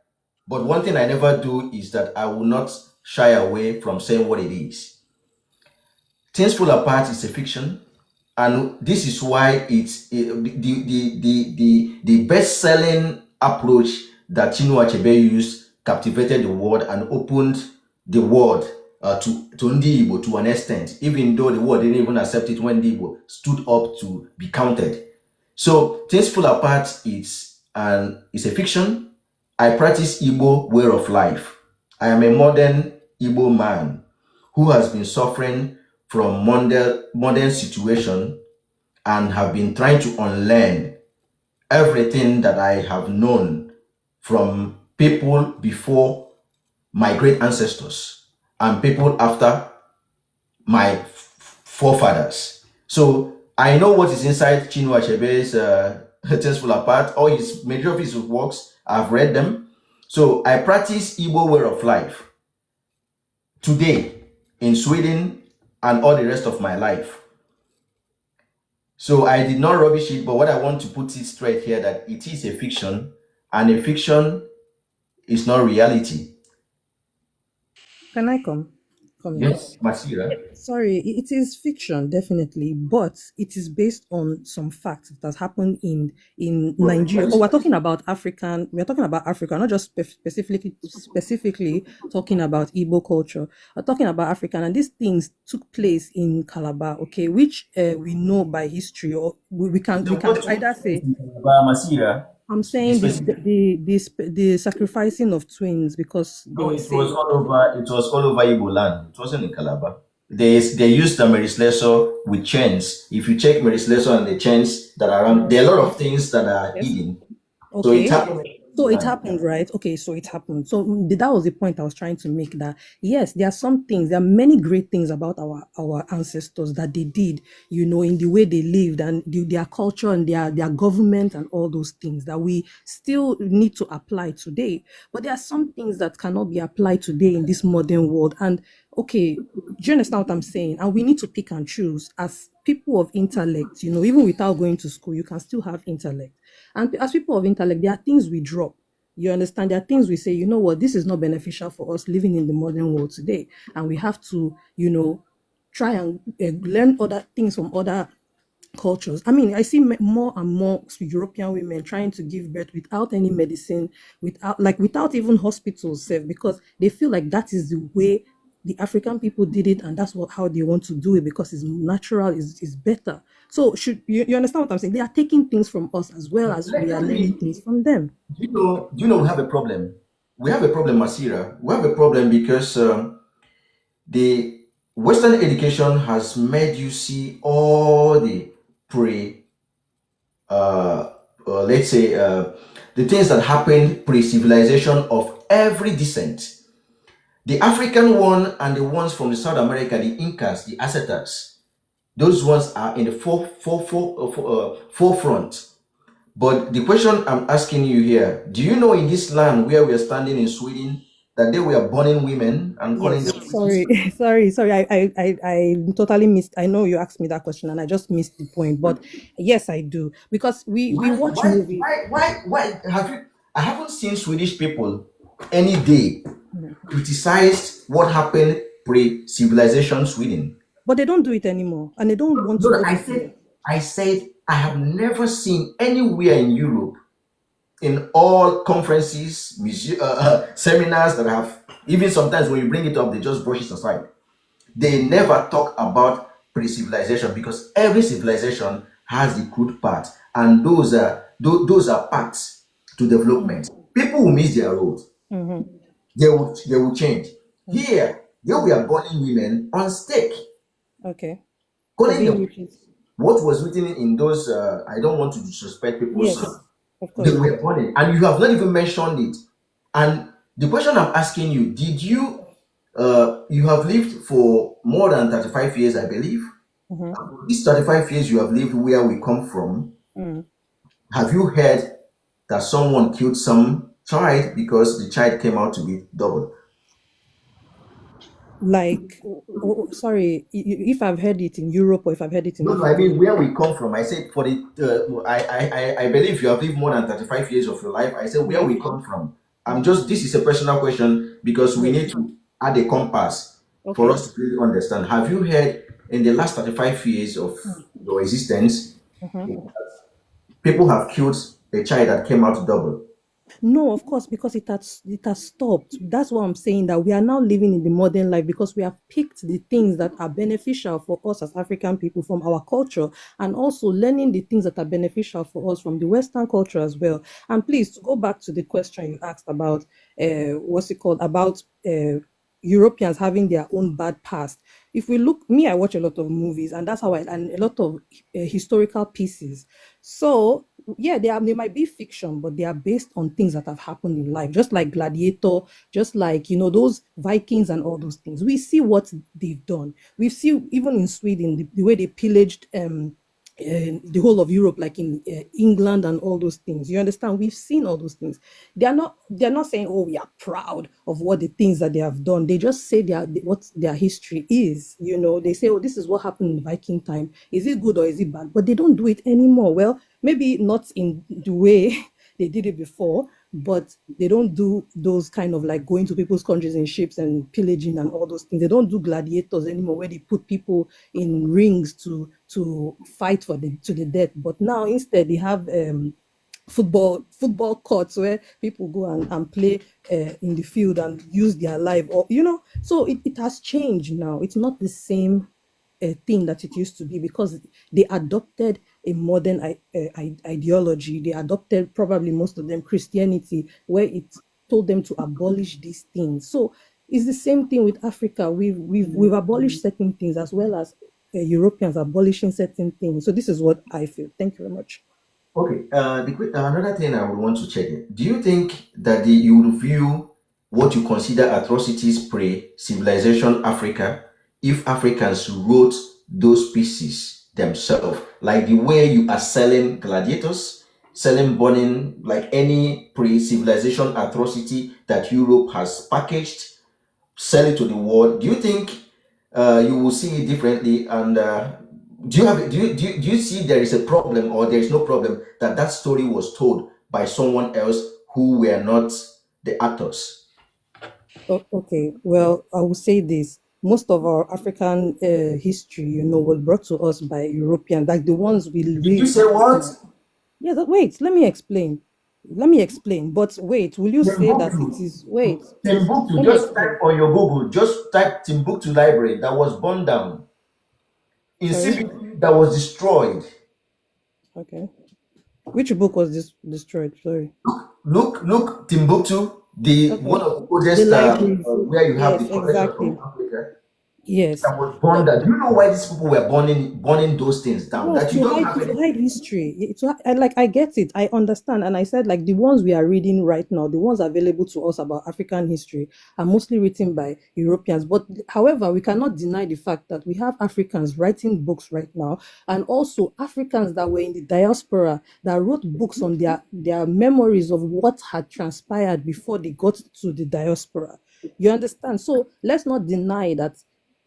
but one thing I never do is that I will not shy away from saying what it is. Things Fall Apart is a fiction, and this is why the best-selling approach that Chinua Achebe used captivated the world and opened the world to Ndi Igbo to an extent, even though the world didn't even accept it when Ndi Igbo stood up to be counted. So Things Fall Apart is a fiction. I practice Igbo way of life. I am a modern Igbo man who has been suffering from modern situation and have been trying to unlearn everything that I have known from people before my great ancestors and people after my forefathers. So I know what is inside Chinua Achebe's Things Fall Apart. All his majority of his works, I've read them. So I practice Igbo way of life today in Sweden and all the rest of my life. So I did not rubbish it, but what I want to put it straight here, that it is a fiction, and a fiction is not reality. Can I come in? Yes, Masira. Sorry, it is fiction, definitely, but it is based on some facts that has happened in Nigeria. Oh, we're talking about Africa, not just specifically talking about Igbo culture. We're talking about African, and these things took place in Calabar, okay, which we know by history, or we can either say. Masira. I'm saying the sacrificing of twins, because No, it was all over. It was all over Igbo land. It wasn't in Calabar. They used the Mary Slessor with chains. If you check Mary Slessor and the chains that are around, there are a lot of things that are hidden. Okay. So So it happened, right? Okay, so it happened. So that was the point I was trying to make. That yes, there are some things. There are many great things about our ancestors that they did. In the way they lived and their culture and their government and all those things that we still need to apply today. But there are some things that cannot be applied today in this modern world. And okay, do you understand what I'm saying? And we need to pick and choose as people of intellect. Even without going to school, you can still have intellect. And as people of intellect, there are things we drop. You understand? There are things we say, you know what, this is not beneficial for us living in the modern world today. And we have to, try and learn other things from other cultures. I mean, I see more and more European women trying to give birth without any medicine, without even hospitals, because they feel like that is the way the African people did it, and that's how they want to do it because it's natural, is better. So should you understand what I'm saying? They are taking things from us as well as we are Let learning me, things from them. do you know we have a problem? We have a problem, Masira. We have a problem because the Western education has made you see all the pre, let's say, the things that happened pre-civilization of every descent. The African one and the ones from the South America, the Incas, the Aztecs, those ones are in the forefront. But the question I'm asking you here, do you know in this land where we are standing in Sweden that they were burning women and calling Yes, them witches? sorry, sorry. I totally missed. I know you asked me that question, and I just missed the point. But yes, I do because we Why, watch why, movies. why have you? I haven't seen Swedish people any day Yeah. criticize what happened pre-civilization Sweden. But they don't do it anymore, and they don't want No, to no, go I back said, there. I said, I have never seen anywhere in Europe, in all conferences, seminars that I have, even sometimes when you bring it up, they just brush it aside. They never talk about pre-civilization because every civilization has the crude part, and those are parts to development. People will miss their road. Mm-hmm. They will change. Here, they Mm-hmm. were burning women on stake, Okay, for calling being them witches. what was written in those. I don't want to disrespect people's. Yes, of They course. were burning, and you have not even mentioned it. And the question I'm asking you: did you? You have lived for more than 35 years, I believe. Mm-hmm. These 35 years you have lived where we come from, Mm. have you heard that someone killed some child because the child came out to be double? Like, sorry, if I've heard it in Europe or if I've heard it in No, no, I Africa. mean where we come from. I said for the I believe you have lived more than 35 years of your life. I said where Yes, we come from. I'm just this is a personal question because we yes. need to add a compass for Okay. us to really understand. Have you heard in the last 35 years of your existence, Mm-hmm. people have killed a child that came out double? No, of course, because it has stopped. That's why I'm saying that we are now living in the modern life because we have picked the things that are beneficial for us as African people from our culture, and also learning the things that are beneficial for us from the Western culture as well. And please, to go back to the question you asked about, what's it called, about Europeans having their own bad past. If we look, me, I watch a lot of movies, and that's how and a lot of historical pieces. So yeah, they might be fiction, but they are based on things that have happened in life, just like Gladiator, just like those Vikings and all those things. We see what they've done. We see even in Sweden the way they pillaged the whole of Europe, like in England and all those things. You understand? We've seen all those things. They're not saying, "Oh, we are proud of what the things that they have done." They just say what their history is. They say, "Oh, this is what happened in Viking time. Is it good or is it bad?" But they don't do it anymore. Well, maybe not in the way they did it before, but they don't do those kind of like going to people's countries in ships and pillaging and all those things. They don't do gladiators anymore, where they put people in rings to fight to the death. But now instead they have football courts where people go and play in the field and use their life, or so it has changed now. It's not the same thing that it used to be because they adopted a modern ideology. They adopted, probably most of them, Christianity, where it told them to abolish these things. So it's the same thing with Africa. We've abolished certain things as well as Europeans abolishing certain things. So this is what I feel. Thank you very much. Okay. Another thing I would want to check in. Do you think that you would view what you consider atrocities pre-civilization Africa if Africans wrote those pieces themselves, like the way you are selling gladiators, selling burning, like any pre-civilization atrocity that Europe has packaged, sell it to the world? Do you think you will see it differently? And do you see there is a problem or there is no problem that that story was told by someone else who were not the actors? Okay, well, I will say this. Most of our African history, was brought to us by Europeans, like the ones we Did you read say right what? now. Yeah, wait, let me explain. Let me explain. But wait, will you say that it Timbuktu. is, wait, please, Timbuktu. let me Just type explain. on your Google. Just type Timbuktu library that was burned down. In Sorry? CBD that was destroyed. Okay. Which book was this destroyed? Sorry. Look, Timbuktu, the one Okay. of the The oldest libraries. where you have the Yes, collection from exactly. Africa. Yes. That was burned But down. Do you know why these people were burning those things down? yes, That you to don't hide have to any. hide history. I get it. I understand. And I said like the ones we are reading right now, the ones available to us about African history are mostly written by Europeans. But however, we cannot deny the fact that we have Africans writing books right now, and also Africans that were in the diaspora that wrote books on their memories of what had transpired before they got to the diaspora. You understand? So let's not deny that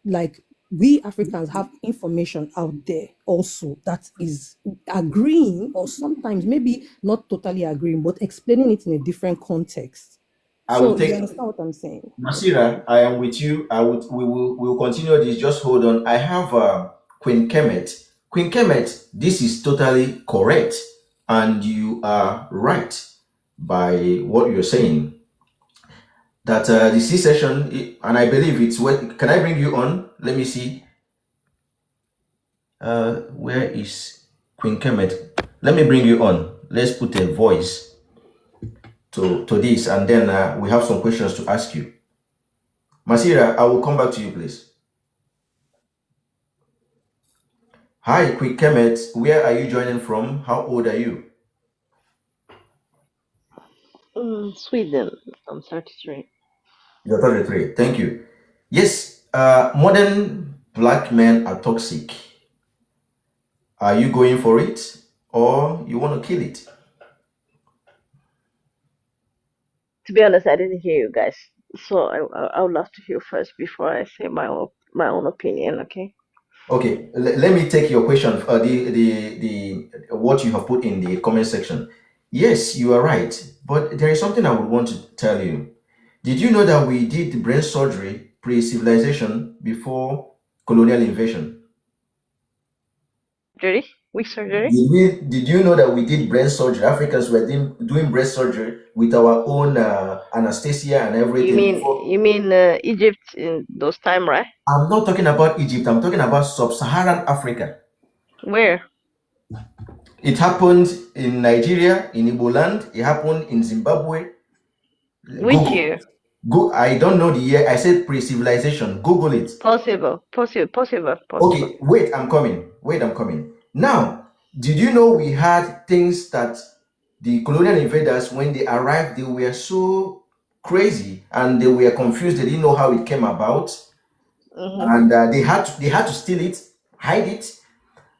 like we Africans have information out there also that is agreeing or sometimes maybe not totally agreeing, but explaining it in a different context. I will So you take understand what I'm saying? Masira. I am with you. We will continue this. Just hold on. I have Queen Kemet. Queen Kemet, this is totally correct, and you are right by what you're saying. That the C session, and I believe it's what. Can I bring you on? Let me see. Where is Queen Kemet? Let me bring you on. Let's put a voice to this, and then we have some questions to ask you. Masira, I will come back to you, please. Hi, Queen Kemet. Where are you joining from? How old are you? Sweden. I'm 33. You're 33. Thank you. Yes, modern black men are toxic. Are you going for it, or you want to kill it? To be honest, I didn't hear you guys, so I would love to hear first before I say my own opinion. Okay. Okay, let me take your question. The what you have put in the comment section. Yes, you are right, but there is something I would want to tell you. Did you know that we did brain surgery pre-civilization before colonial invasion? Surgery? Which surgery? Did you know that we did brain surgery? Africans were doing brain surgery with our own anesthesia and You everything mean before. you mean Egypt in those time, right? I'm not talking about Egypt. I'm talking about sub-Saharan Africa. Where? It happened in Nigeria, in Igbo land. It happened in Zimbabwe. Which Google. year? Go. I don't know the year. I said pre-civilization. Google it. Possible. Okay, wait, I'm coming. Wait, I'm coming. Now, did you know we had things that the colonial invaders, when they arrived, they were so crazy and they were confused. They didn't know how it came about, Mm-hmm. and they had to steal it, hide it.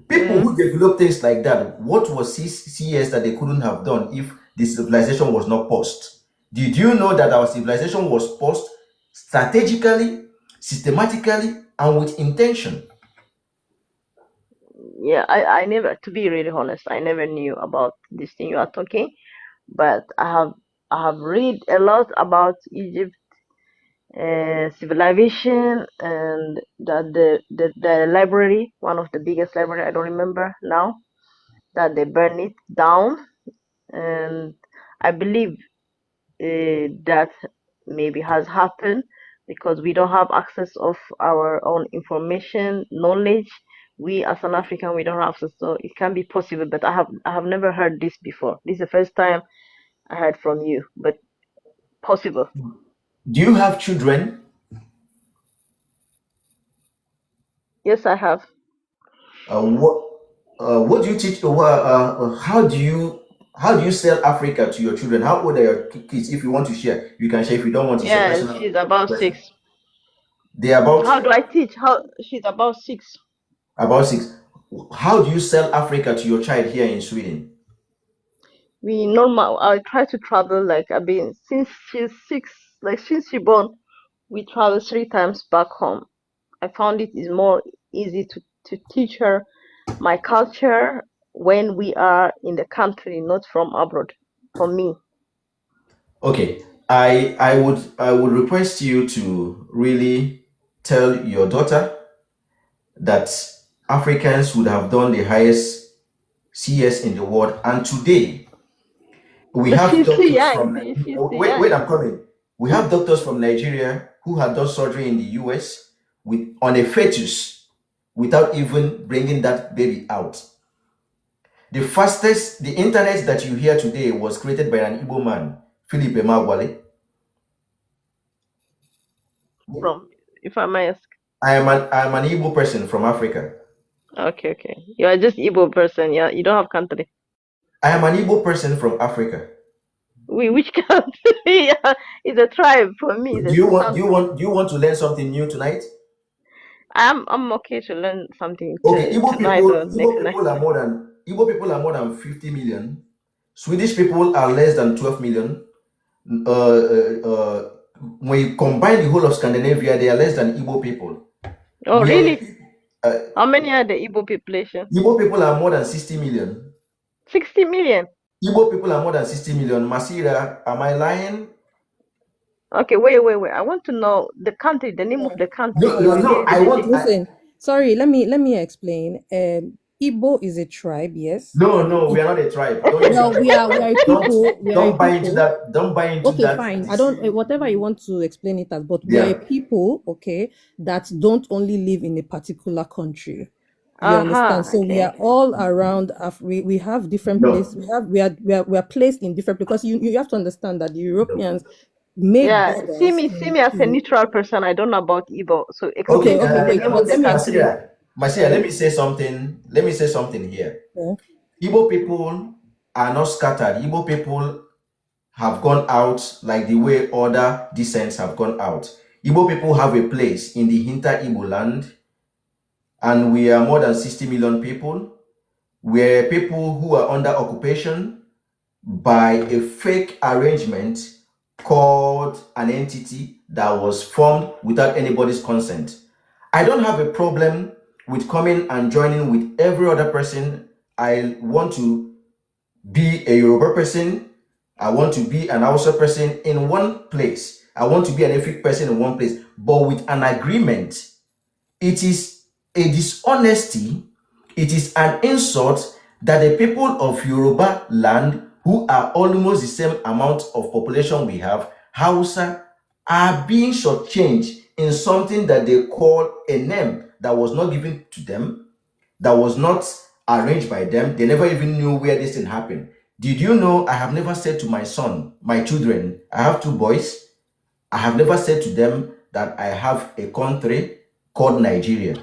People Mm-hmm. who develop things like that, what was CS that they couldn't have done if the civilization was not paused? Did you know that our civilization was paused strategically, systematically, and with intention? Yeah, I never, to be really honest, I never knew about this thing you are talking, but I have read a lot about Egypt civilization, and that the library, one of the biggest library, I don't remember now, that they burn it down, and I believe that maybe has happened because we don't have access of our own information knowledge. We as an African, we don't have access, so it can be possible, but I have never heard this before. This is the first time I heard from you, but possible. Do you have children? Yes, I have. What? what do you teach? How do you sell Africa to your children? How old are your kids? If you want to share, you can share. If you don't want, it's a Yeah, personal she's about question. 6. They're about How do I teach? How she's about 6. 6. How do you sell Africa to your child here in Sweden? I try to travel, like I've been since she's 6, like since she born, we travel 3 times back home. I found it is more easy to teach her my culture when we are in the country, not from abroad, for me. Okay, I would request you to really tell your daughter that Africans would have done the highest CS in the world, and today we But have she's still doctors young, from she's still wait, young. I'm coming. We have doctors from Nigeria who had done surgery in the US on a fetus without even bringing that baby out. The internet that you hear today was created by an Igbo man, Philip Emagwale. From, if I may ask. I'm an Igbo person from Africa. Okay. You are just Igbo person, yeah. You don't have country. I am an Igbo person from Africa. Which country? Yeah, it's a tribe for me. Do you want do you want do you want to learn something new tonight? I'm okay to learn something Okay, tonight or next night. Igbo people are more than 50 million. Swedish people are less than 12 million. Uh, uh, uh, when you combine the whole of Scandinavia, they are less than Igbo people. Oh, We really? uh, How many are the Igbo population? Igbo people are more than 60 million. 60 million. Igbo people are more than 60 million. Masira, am I lying? Okay, wait. I want to know the country, the name of the country. No, Is no, Sorry, no. it I want. listen. Sorry, let me explain. Igbo is a tribe, yes. No. We It, are not a tribe. Don't use well, that. we are a Don't people. We are a don't buy into people. that. Don't buy into Okay, that. fine. I don't whatever you want to explain it as, but we are a Yeah. people, okay, that don't only live in a particular country. You understand? So we Okay. are all around. We have different places. No. We are placed in different, because you have to understand that the Europeans made Yeah, see borders me as a neutral person. I don't know about Igbo. So Okay. explain to Okay, me the wait. name But of the let me country. explain. Masira, let me say something. Let me say something here. Yeah. Igbo people are not scattered. Igbo people have gone out like the way other descents have gone out. Igbo people have a place in the Hinter Igbo land, and we are more than 60 million people. We're people who are under occupation by a fake arrangement called an entity that was formed without anybody's consent. I don't have a problem with coming and joining with every other person. I want to be a Yoruba person. I want to be an Hausa person in one place. I want to be an Efik person in one place, but with an agreement. It is a dishonesty, it is an insult that the people of Yoruba land, who are almost the same amount of population we have, Hausa, are being shortchanged in something that they call a name that was not given to them, that was not arranged by them. They never even knew where this thing happened. Did you know I have never said to my children, I have 2 boys, I have never said to them that I have a country called Nigeria.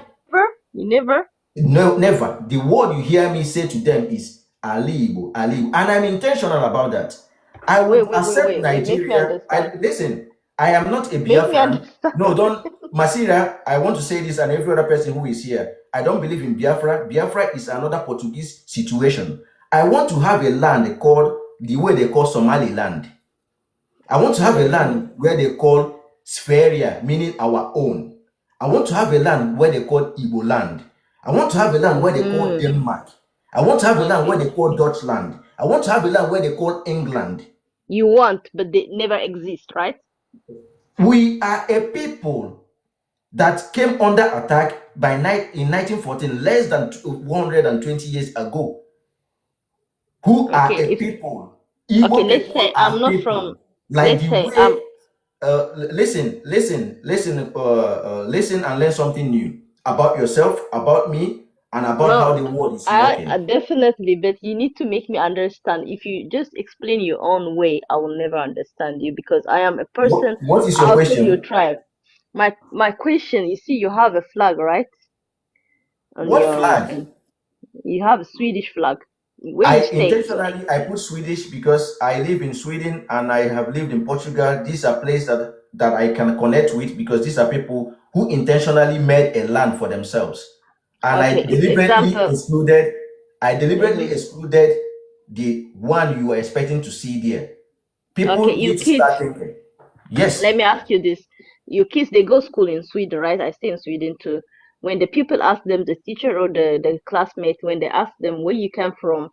You never? No, never. The word you hear me say to them is Ali Igbo, and I'm intentional about that. I would accept Wait. Make me Nigeria. understand. Listen, I am not a Make me Biafran. understand. No, don't. Masira, I want to say this, and every other person who is here, I don't believe in Biafra. Biafra is another Portuguese situation. I want to have a land called the way they call Somaliland. I want to have a land where they call Spheria, meaning our own. I want to have a land where they call Igbo land. I want to have a land where they call Denmark. I want to have a land where they call Dutchland. I want to have a land where they call England. You want, but they never exist, right? We are a people that came under attack in 1914, less than 120 years ago, who are a people. Igbo let's people say are I'm not from. people. Like Let's the say way listen and learn something new about yourself, about me, and about how the world is working. definitely, but you need to make me understand. If you just explain your own way, I will never understand you, because I am a person What is your outside your question? tribe. My question, you see, you have a flag, right? On What your flag? You have Swedish flag. Where I you stay? intentionally I put Swedish because I live in Sweden and I have lived in Portugal. These are places that I can connect with because these are people who intentionally made a land for themselves. And Okay, example. I deliberately Mhm. excluded the one you were expecting to see there. People Okay, you need to kids. start thinking. Yes. Let me ask you this. Your kids, they go school in Sweden, right? I stay in Sweden too. When the people ask them, the teacher or the classmate, when they ask them where you come from,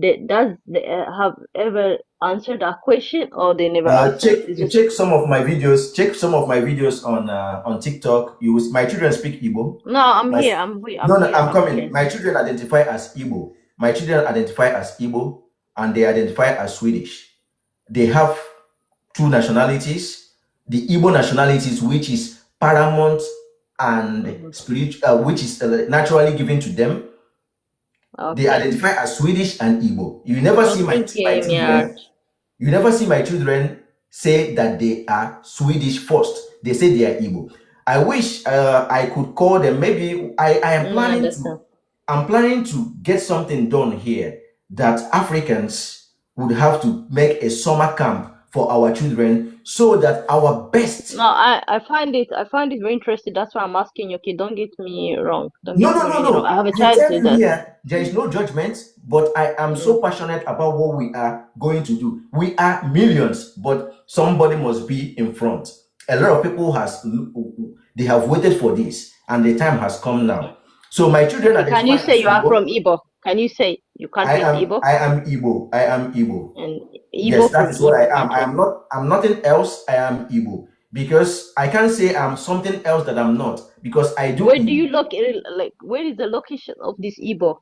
does they have ever answered that question or they never answer? It's just, Check some of my videos. Check some of my videos on TikTok. My children speak Igbo. no, I'm My here, I'm here, No, I'm no, here, I'm I'm coming. here. My children identify as Igbo. My children identify as Igbo, and they identify as Swedish. They have two nationalities. The Igbo nationalities, which is paramount and Mhm. spiritual, which is naturally given to them. They Okay. identify as Swedish and Igbo. You never see my Yeah. children. You never see my children say that they are Swedish first. They say they are Igbo. I wish I could call them. Maybe I am planning to. Understand. I'm planning to get something done here that Africans would have to make a summer camp for our children so that our best. No, I find it very interesting. That's why I'm asking you. Okay, don't get me wrong. Don't No, get no, me no, really wrong. I no. have a I child tell too you that. here, there is no judgment, but I am Mm. so passionate about what we are going to do. We are millions, but somebody must be in front. A lot of people they have waited for this, and the time has come now. So my children Okay, can you identify say as you are Igbo. from Igbo? Can you say your country is Igbo? I am Igbo. I am Igbo. And Yes, Igbo that from is what I Igbo am. country. I'm nothing else. I am Igbo. Because I can't say I'm something else that I'm not. Because I do Where do Igbo. you look? Like, where is the location of this Igbo?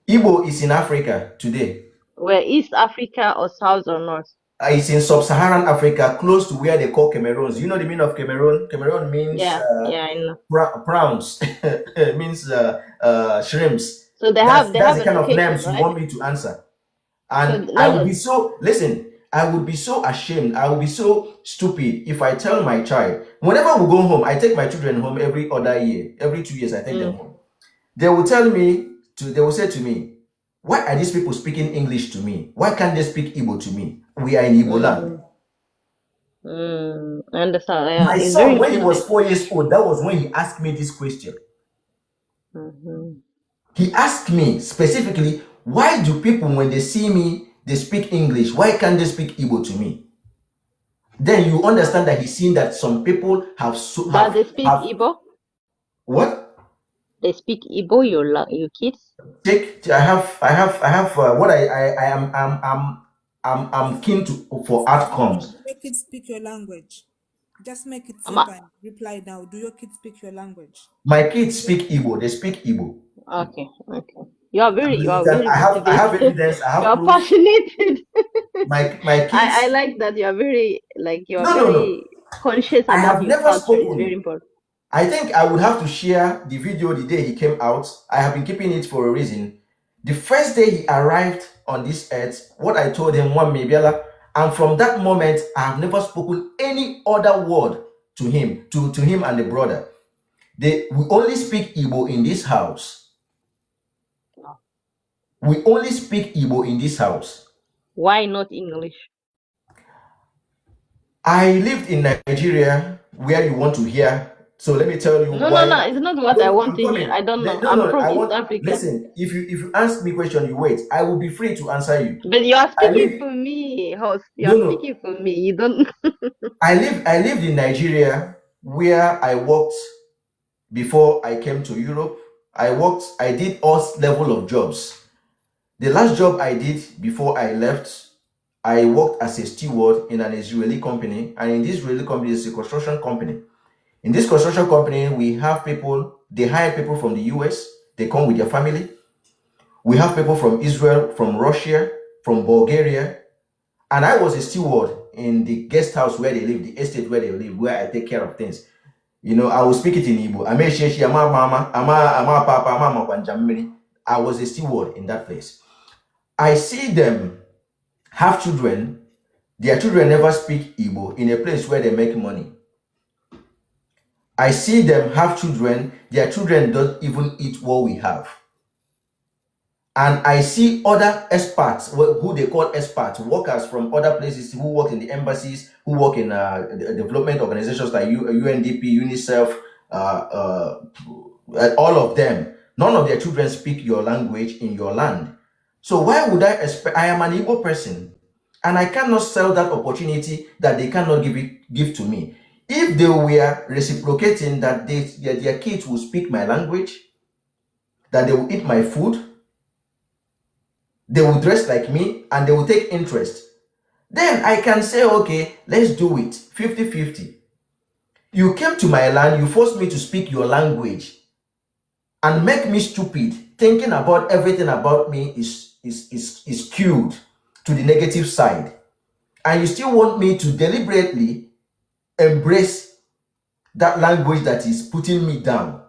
Igbo is in Africa today. Where East Africa or South or North? It's in sub-Saharan Africa, close to where they call Cameroon. You know the meaning of Cameroon? Cameroon means Yeah, yeah, I know. prawns. It means shrimps. So they That's have the a kind of location, names you right? want me to answer. So And I would be so, listen, I would be so ashamed. I would be so stupid if I tell my child, whenever we go home, I take my children home every other year, every 2 years, I take them home. They will they will say to me, why are these people speaking English to me? Why can't they speak Igbo to me? We are in Igbo land. I understand. Yeah, My it's very son, when he interesting. was 4 years old, that was when he asked me this question. He asked me specifically, why do people, when they see me, they speak English? Why can't they speak Igbo to me? Then you understand that he's seen that some people have Does they speak Igbo? What? They speak Igbo, your kids? I have what I'm keen to for outcomes. Do your kids speak your language? Just make it Ama- simple and reply now. Do your kids speak your language? My kids speak Igbo. They speak Igbo. Okay, okay. You are very I have motivated. evidence. I You have are proof. passionate. My kids. I like that you are very No. conscious I about have your never culture. It's very spoken. important. I think I would have to share the video the day he came out. I have been keeping it for a reason. The first day he arrived on this earth, what I told him, one Mebiala, and from that moment, I have never spoken any other word to him, to him and the brother. We only speak Igbo in this house. We only speak Igbo in this house. Why not English? I lived in Nigeria, where you want to hear. So let me tell you No, why. it's not what I No, want I'm to hear. coming. I don't know. No, I'm no, from I East want. Africa. Listen, if you ask me question, you wait. I will be free to answer you. But you are I speaking live. for me, host. You No, are no. speaking for me. You don't. I lived in Nigeria, where I worked before I came to Europe. I did all level of jobs. The last job I did before I left, I worked as a steward in an Israeli company, and in this Israeli company, it's a construction company. In this construction company, we have people, they hire people from the US, they come with their family. We have people from Israel, from Russia, from Bulgaria, and I was a steward in the guest house where they live, the estate where they live, where I take care of things. You know, I will speak it in Igbo. I was a steward in that place. I see them have children. Their children never speak Igbo in a place where they make money. I see them have children. Their children don't even eat what we have. and I see other expats, who they call expats, workers from other places who work in the embassies, who work in development organizations like UNDP, UNICEF, all of them. None of their children speak your language in your land. So why would I expect? I am an Igbo person, and I cannot sell that opportunity that they cannot give to me. If they were reciprocating that their kids will speak my language, that they will eat my food, they will dress like me, and they will take interest, then I can say, okay, let's do it 50-50. You came to my land, you forced me to speak your language and make me stupid, thinking about everything about me is skewed to the negative side, and you still want me to deliberately embrace that language that is putting me down.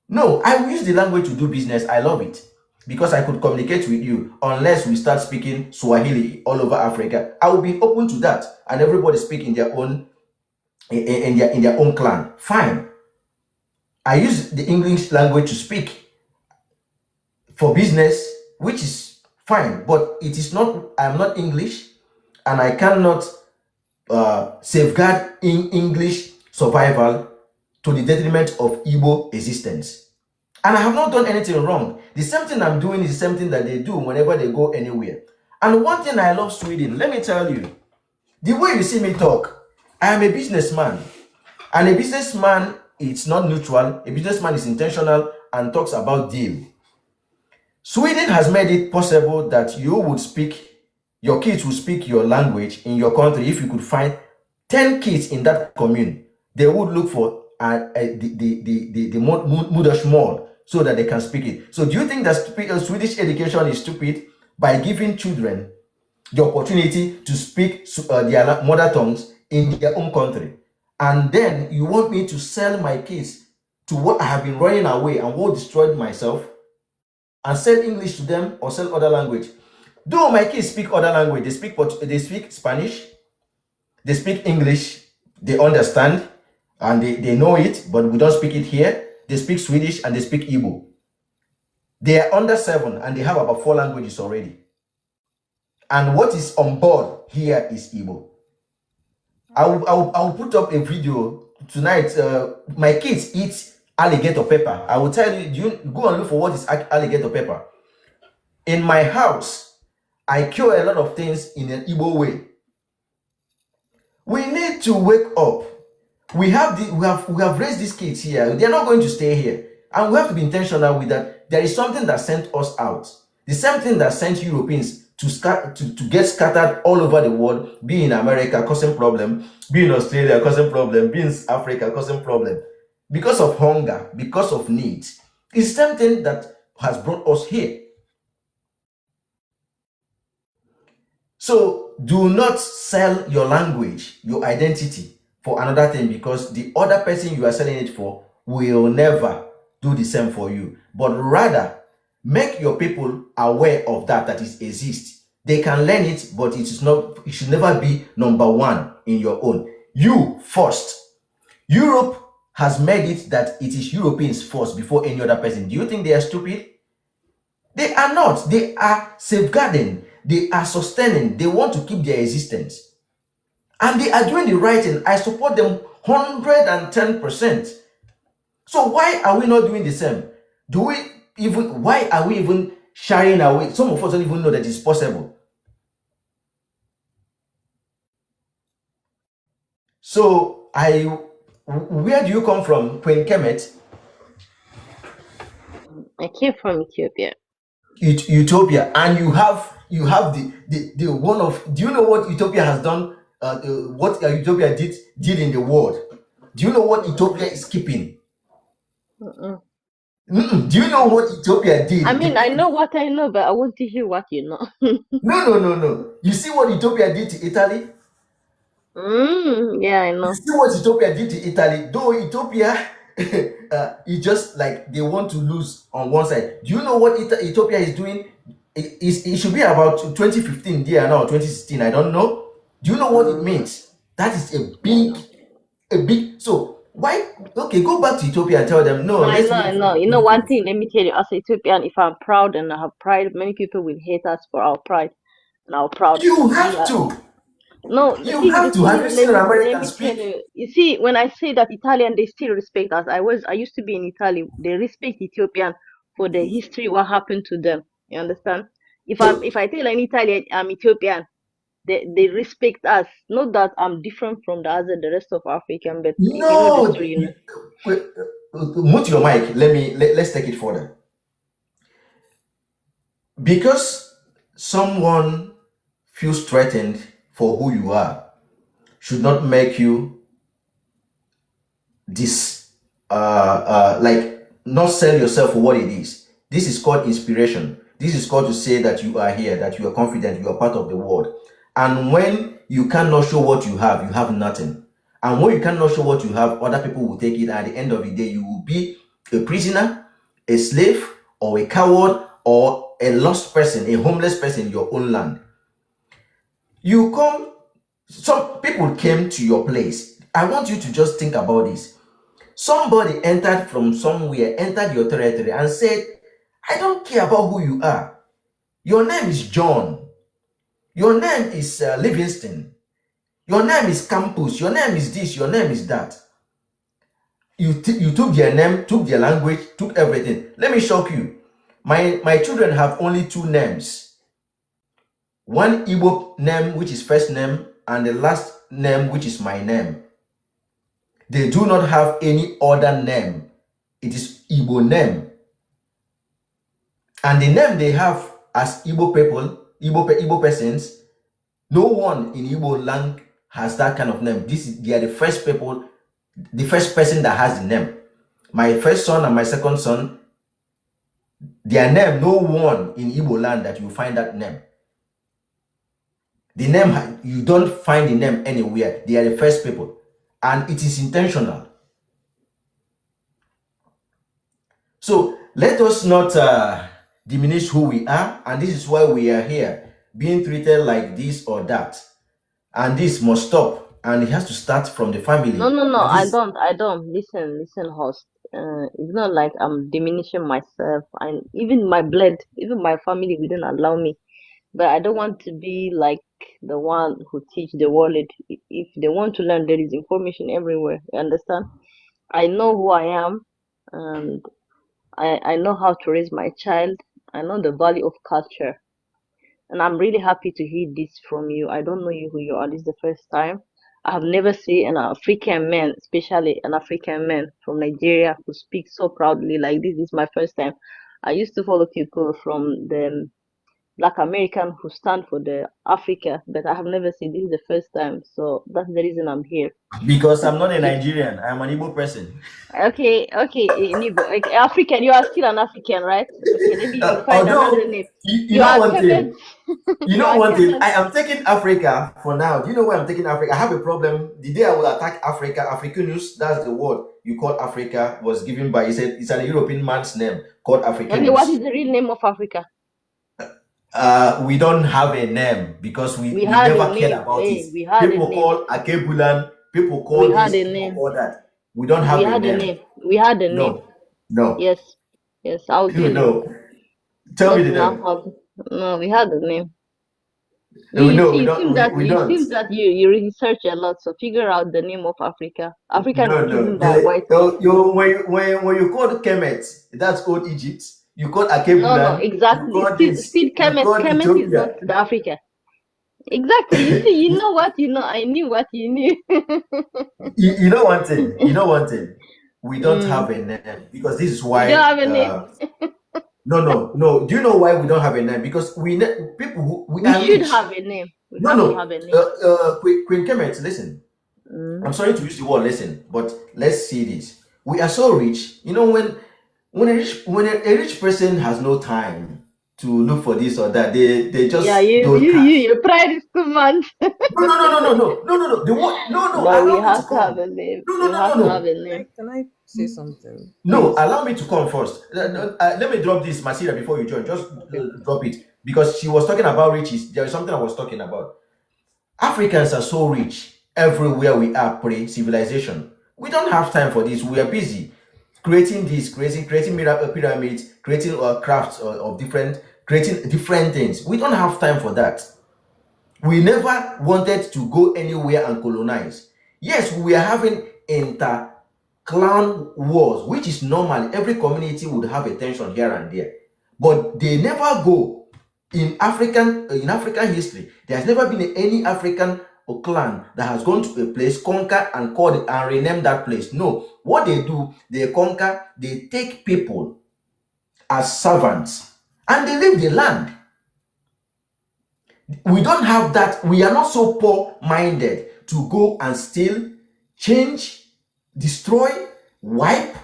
No, I will use the language to do business. I love it because I could communicate with you. Unless we start speaking Swahili all over Africa, I will be open to that, and everybody speak in their own in their own clan. Fine. I use the English language to speak for business, which is fine, but it is not. I'm not English, and I cannot safeguard in English survival to the detriment of Igbo existence. And I have not done anything wrong. The same thing I'm doing is the same thing that they do whenever they go anywhere. And one thing I love Sweden, let me tell you, the way you see me talk, I am a businessman. And a businessman is not neutral. A businessman is intentional and talks about deal. Sweden has made it possible that your kids will speak your language in your country. If you could find 10 kids in that commune, they would look for the modersmål so that they can speak it. So do you think that Swedish education is stupid by giving children the opportunity to speak their mother tongues in their own country? And then you want me to sell my kids to what I have been running away and what destroyed myself, and sell English to them or sell other language? Though my kids speak other language, they speak Spanish, they speak English, they understand, and they know it, but we don't speak it here. They speak Swedish and they speak Igbo. They are under 7 and they have about 4 languages already. And what is on board here is Igbo. I will put up a video tonight. My kids eat alligator pepper. I will tell you, you go and look for what is alligator pepper. In my house, I cure a lot of things in an Igbo way. We need to wake up. We have raised these kids here. They're not going to stay here, and we have to be intentional with that. There is something that sent us out. The same thing that sent Europeans to get scattered all over the world, be in America causing problem, be in Australia causing problem, be in Africa causing problem, because of hunger, because of needs. It's something that has brought us here. So do not sell your language, your identity, for another thing, because the other person you are selling it for will never do the same for you. But rather, make your people aware of that it exists. They can learn it, but it should never be number one in your own. You first. Europe has made it that it is Europeans first before any other person. Do you think they are stupid? They are not. They are safeguarding. They are sustaining. They want to keep their existence. And they are doing the right thing. I support them 110%. So why are we not doing the same? Why are we even shying away? Some of us don't even know that it's possible. So where do you come from, Queen Kemet? I came from Ethiopia. Ethiopia, and you have the one of. Do you know what Ethiopia has done? What Ethiopia did in the world? Do you know what Ethiopia is keeping? Mm-mm. Do you know what Ethiopia did? I mean, I know what I know, but I want to hear what you know. No. You see what Ethiopia did to Italy? Yeah, I know. You see what Ethiopia did to Italy? Though Ethiopia, it's just like they want to lose on one side. Do you know what Ethiopia is doing? It should be about 2015 there now, 2016. I don't know. Do you know what it means? That is a big. So Why? Okay, go back to Ethiopia and tell them no. No, I Let's know, move I from know. You know, this one place. thing, let me tell you, as a Ethiopian, if I'm proud and I have pride, many people will hate us for our pride and our proud. You We have are to. no, You the have to. thing Have you is, seen an let American me tell speak? you. You see, when I say that Italian, they still respect us. I used to be in Italy. They respect Ethiopian for the history, what happened to them. You understand? If I tell an Italian I'm Ethiopian, they respect us. Not that I'm different from the rest of African, but if you know the No. story, you know. Wait, mute your mic. Let's take it further. Because someone feels threatened for who you are should not make you this like not sell yourself for what it is. This is called inspiration. This is called to say that you are here, that you are confident, you are part of the world. And when you cannot show what you have nothing. And when you cannot show what you have, other people will take it. And at the end of the day, you will be a prisoner, a slave, or a coward, or a lost person, a homeless person in your own land. You come, some people came to your place. I want you to just think about this. Somebody entered from somewhere, entered your territory, and said, I don't care about who you are. Your name is John. Your name is Livingston. Your name is Campus. Your name is this. Your name is that. You took their name, took their language, took everything. Let me shock you. My children have only two names. One Igbo name, which is first name, and the last name, which is my name. They do not have any other name. It is Igbo name. And the name they have as Igbo people, Igbo persons, no one in Igbo land has that kind of name. They are the first people, the first person that has the name. My first son and my second son, their name, no one in Igbo land that you find that name. The name, you don't find the name anywhere. They are the first people. And it is intentional. So let us not diminish who we are. And this is why we are here, being treated like this or that. And this must stop. And it has to start from the family. No, And this, I don't. Listen, host. It's not like I'm diminishing myself. And even my blood, even my family wouldn't allow me. But I don't want to be like the one who teach the world. If they want to learn, there is information everywhere. You understand? I know who I am, and I know how to raise my child. I know the value of culture. And I'm really happy to hear this from you. I don't know you who you are. This is the first time. I have never seen an African man, especially an African man from Nigeria, who speaks so proudly like this. This is my first time. I used to follow people from the Black American who stand for the Africa, but I have never seen this is the first time. So that's the reason I'm here. because I'm not a Nigerian, I'm an Igbo person. Okay, Nibo. Okay, African, you are still an African, right? Okay, maybe you find another Although, name. you You know are one Kemet. thing, you You know are one thing, Kemet. I am taking Africa for now. Do you know why I'm taking Africa? I have a problem. The day I will attack Africa, Africanus, that's the word you call Africa, was given by, he said, it's an European man's name called Okay, what is Africanus. the real name of Africa? We don't have a name because We we had a never cared name. about it. Hey, we had a People name. call Akebulan, people We call had this, a people name. call that. We don't We have a had a name. name. We had a name. No, no, Yes. Yes, I'll tell you. no. Tell me Just the now. name. No, we had a name. You No, see, it seems that we don't. you research a lot, so figure out the name of Africa. African is No, no. given by white man. When you call Kemet, that's old Egypt. You call No, Akebulan. You exactly. call this. Still You Kemet. call Kemet is not Ethiopia. the Africa. Exactly. You see, you know what you know. I knew what you knew. You know one thing. You know one thing. We don't Mm. have a name because this is We don't why. have a name. No. Do you know why we don't have a name? Because people who we We are should rich. have a name. We No, have to no. have a name. Queen Kemet, listen. Mm. I'm sorry to use the word listen, but let's see this. We are so rich. You know when a rich person has no time to look for this or that, they Yeah, just don't cash. your pride is too much. No. The word, no. But we Allow me to have to have come. a name. No. We have to have a Can name. I say something, No, please? allow me to come first. Okay. Let me drop this, Masira, before you join. Just Okay. drop it because she was talking about riches. There is something I was talking about. Africans are so rich everywhere we are pre-civilization. We don't have time for this. We are busy creating this, creating pyramids, creating crafts of different, creating different things. We don't have time for that. We never wanted to go anywhere and colonize. Yes, we are having inter-clan wars, which is normal. Every community would have a tension here and there, but they never go. In African history, there has never been any African or clan that has gone to a place, conquer and call it and rename that place. No, what they do, they conquer, they take people as servants, and they leave the land. We don't have that. We are not so poor-minded to go and steal, change, destroy, wipe,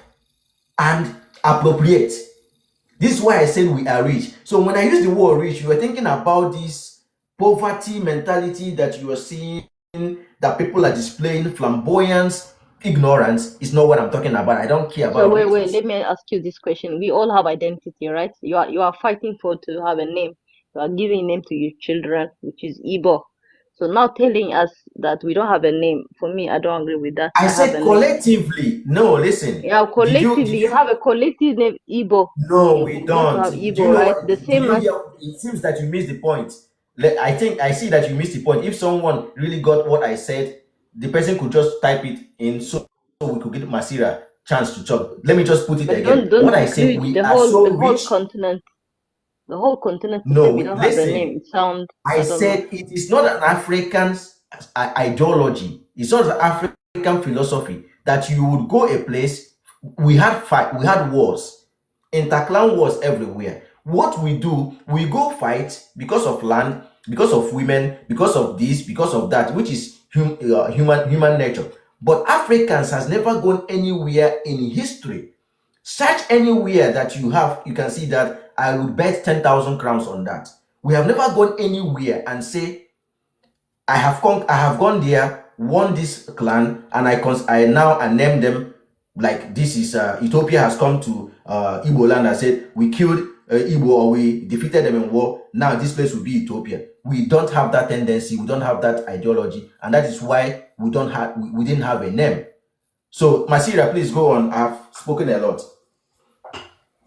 and appropriate. This is why I said we are rich. So when I use the word rich, you are thinking about this poverty mentality that you are seeing, that people are displaying, flamboyance, ignorance. Is not what I'm talking about. I don't care So about wait, riches. let me ask you this question. We all have identity, right? You are fighting to have a name. You are giving a name to your children, which is Igbo. So now telling us that we don't have a name, for me, I don't agree with that. I I have said a name. collectively. No, listen. Yeah, Did collectively, you you? have a collective name, Igbo. No, You we want to don't. have Do Igbo, you know right? what? The Do same you as hear? It seems that you missed the point. I see that you missed the point. If someone really got what I said, the person could just type it in, so we could give Masira chance to talk. Let me just put it but again. don't What I said, include we the are whole so the whole rich. continent. The whole continent to say No, we don't have a listen. name. It sounds, I I don't know. said it is not an African ideology. It's not an African philosophy that you would go a place. We had wars, interclan wars everywhere. What we do, we go fight because of land, because of women, because of this, because of that, which is human nature. But Africans has never gone anywhere in history. Search anywhere that you can see that I would bet 10,000 crowns on that. We have never gone anywhere and say, I have gone there, won this clan, and I now name them like this is Ethiopia has come to Igbo land and said we killed Igbo or we defeated them in war. Now this place will be Ethiopia. We don't have that tendency. We don't have that ideology, and that is why we didn't have a name. So Masira, please go on. I've spoken a lot.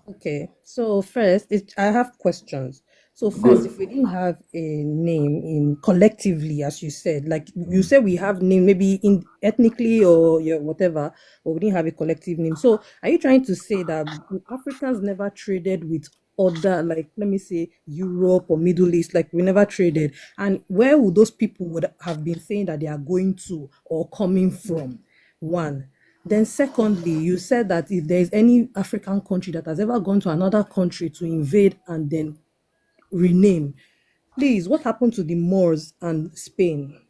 Okay, so first, I have questions. So first, Good. if we didn't have a name in collectively, as you said, like you said, we have name maybe in ethnically or yeah, whatever, but we didn't have a collective name. So are you trying to say that Africans never traded with other, like let me say Europe or Middle East, like we never traded? And where would those people would have been saying that they are going to or coming from? One. Then, secondly, you said that if there is any African country that has ever gone to another country to invade and then rename, please, what happened to the Moors and Spain?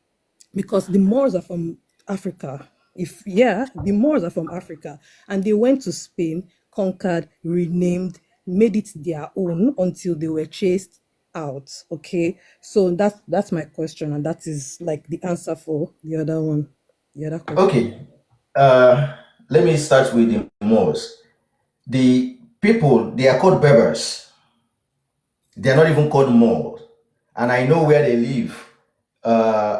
Because the Moors are from Africa. The Moors are from Africa, and they went to Spain, conquered, renamed, made it their own until they were chased out. Okay, so that's my question, and that is like the answer for the other one, the other question. Okay. Let me start with the Moors. The people, they are called Berbers. They are not even called Moors. And I know where they live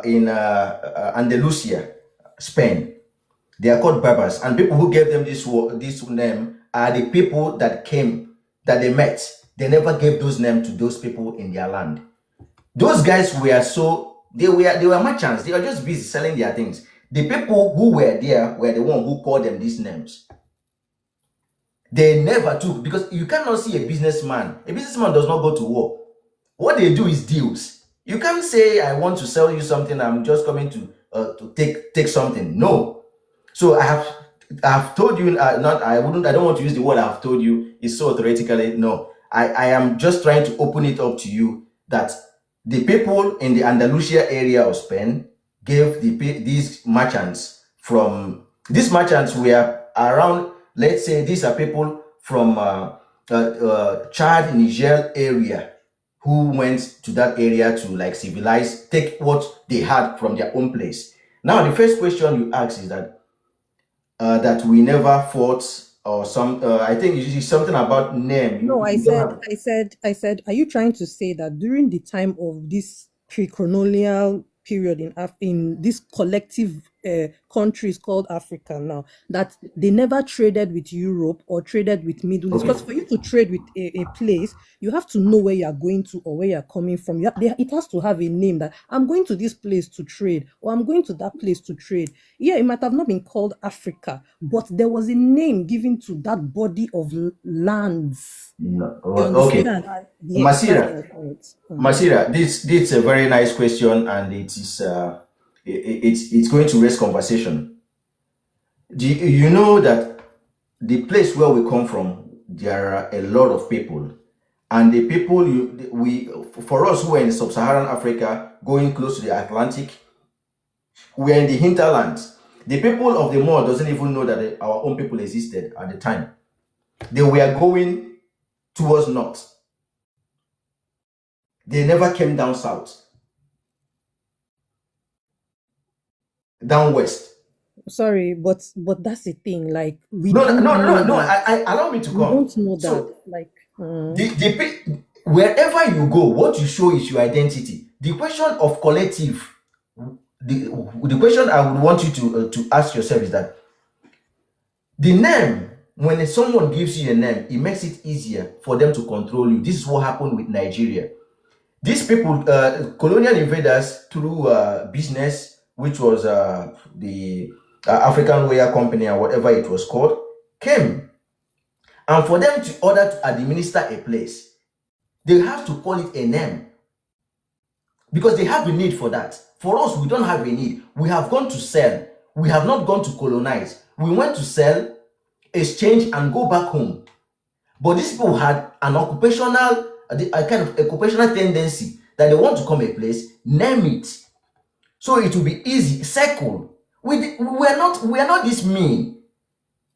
in Andalusia, Spain. They are called Berbers. And people who gave them this name are the people that they met. They never gave those names to those people in their land. Those guys they were merchants. They were just busy selling their things. The people who were there were the one who called them these names. They never took, because you cannot see a businessman. A businessman does not go to war. What they do is deals. You can't say, I want to sell you something, I'm just coming to take something. No. So I have told you, I don't want to use the word I've told you. It's so theoretically. No. I am just trying to open it up to you that the people in the Andalusia area of Spain gave these merchants were around, let's say these are people from Chad, Niger area, who went to that area to like civilize, take what they had from their own place. Now, the first question you ask is that we never fought or some. I think it's something about name. No, You don't have. I said, are you trying to say that during the time of this pre-colonial period in this collective countries called Africa now, that they never traded with Europe or traded with Middle East. Okay. Because for you to trade with a place, you have to know where you are going to or where you are coming from. It has to have a name, that I'm going to this place to trade, or I'm going to that place to trade. Yeah, it might have not been called Africa, but there was a name given to that body of lands. No. You Okay. understand? Yes, that's Masira, my point. Masira, this is a very nice question, and it's going to raise conversation. Do you know that the place where we come from, there are a lot of people, and the people for us who are in sub-Saharan Africa, going close to the Atlantic, we are in the hinterlands. The people of the Moor doesn't even know that our own people existed at the time. They were going towards north. They never came down south, down west. Sorry, but that's the thing. Like, we No, don't know no. that. Allow me to We come. don't know that. So Like, wherever you go, what you show is your identity. The question of collective, the question I would want you to ask yourself is that the name, when someone gives you a name, it makes it easier for them to control you. This is what happened with Nigeria. These people, colonial invaders, through business, which was the African Ware Company or whatever it was called, came. And for them to order to administer a place, they have to call it a name, because they have a need for that. For us, we don't have a need. We have gone to sell. We have not gone to colonize. We went to sell, exchange, and go back home. But these people had an occupational, a kind of occupational tendency that they want to come a place, name it, so it will be easy. Circle. We are not this mean.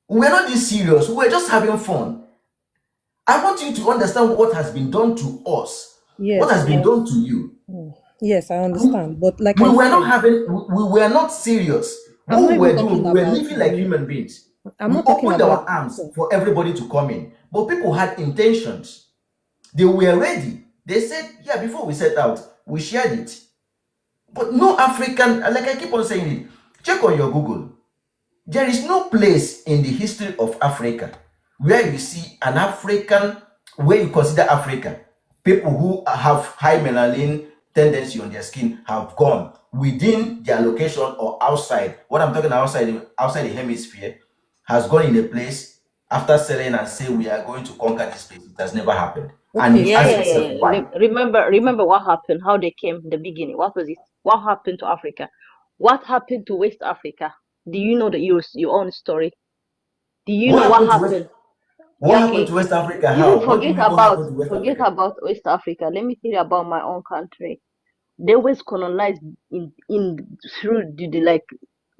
We are not this serious. We are just having fun. I want you to understand what has been done to us. yes, What has been done to you. yes, I understand. But like We I were said, we were not serious. I'm What not we were even doing, talking we were about living like you. human beings. I'm We not talking opened our about arms for everybody to come in. But people had intentions. They were ready. They said, yeah, before we set out, we shared it. But no African, like I keep on saying it, check on your Google. There is no place in the history of Africa where you see an African, where you consider Africa, people who have high melanin tendency on their skin have gone within their location or outside. What I'm talking outside the hemisphere, has gone in a place after selling and say we are going to conquer this place. It has never happened. And Okay, you ask yourself why. Remember what happened, how they came in the beginning. What was it? What happened to Africa? What happened to West Africa? Do you know your own story? Do you know what happened? What happened Okay, to West Africa? you How? What do you forget mean what happened to West forget Africa? about West Africa. Let me tell you about my own country. They was colonized in through the like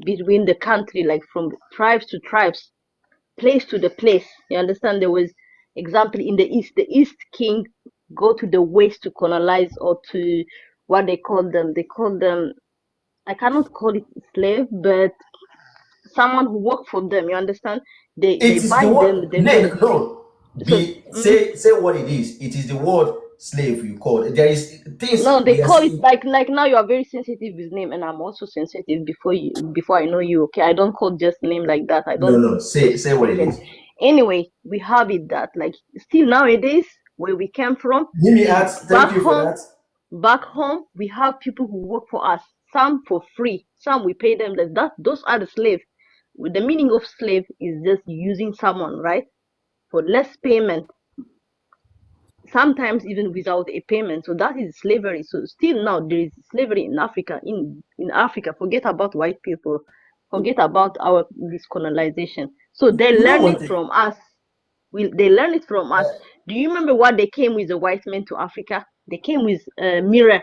between the country, like from tribes to tribes, place to the place. You understand? There was example in the East king go to the West to colonize, or to what they call them. They call them, I cannot call it slave, but someone who work for them. You understand? They It is buy the them. word. No. So Say what it is. It is the word slave you call it. There is things no, they we are call it saying. like now you are very sensitive with name, and I'm also sensitive before I know you. Okay, I don't call just name like that. I don't No. Say what it forget. is. Anyway, we have it that like still nowadays where we came from, Give me at. Thank back you for home, that. we have people who work for us. Some for free, some we pay them less. Those are the slaves. The meaning of slave is just using someone, right, for less payment, sometimes even without a payment. So that is slavery. So still now there is slavery in Africa. In Africa, forget about white people, forget about this colonization. So they You know learn one it thing. from us. They learn it from us. Do you remember what they came with, the white men to Africa? They came with a mirror,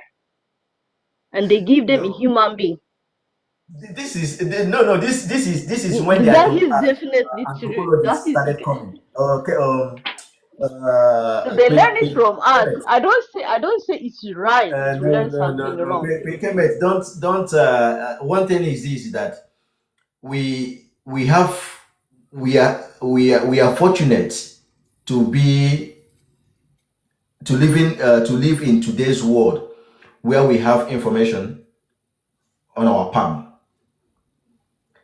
and they give them a No. human being. This is no. This is when That is definitely true. That anthropologists is started coming. Okay. so they learn it from us. I don't say it's right to learn something No. wrong. Kemet, don't. One thing is this, that we are fortunate to live in today's world where we have information on our palm.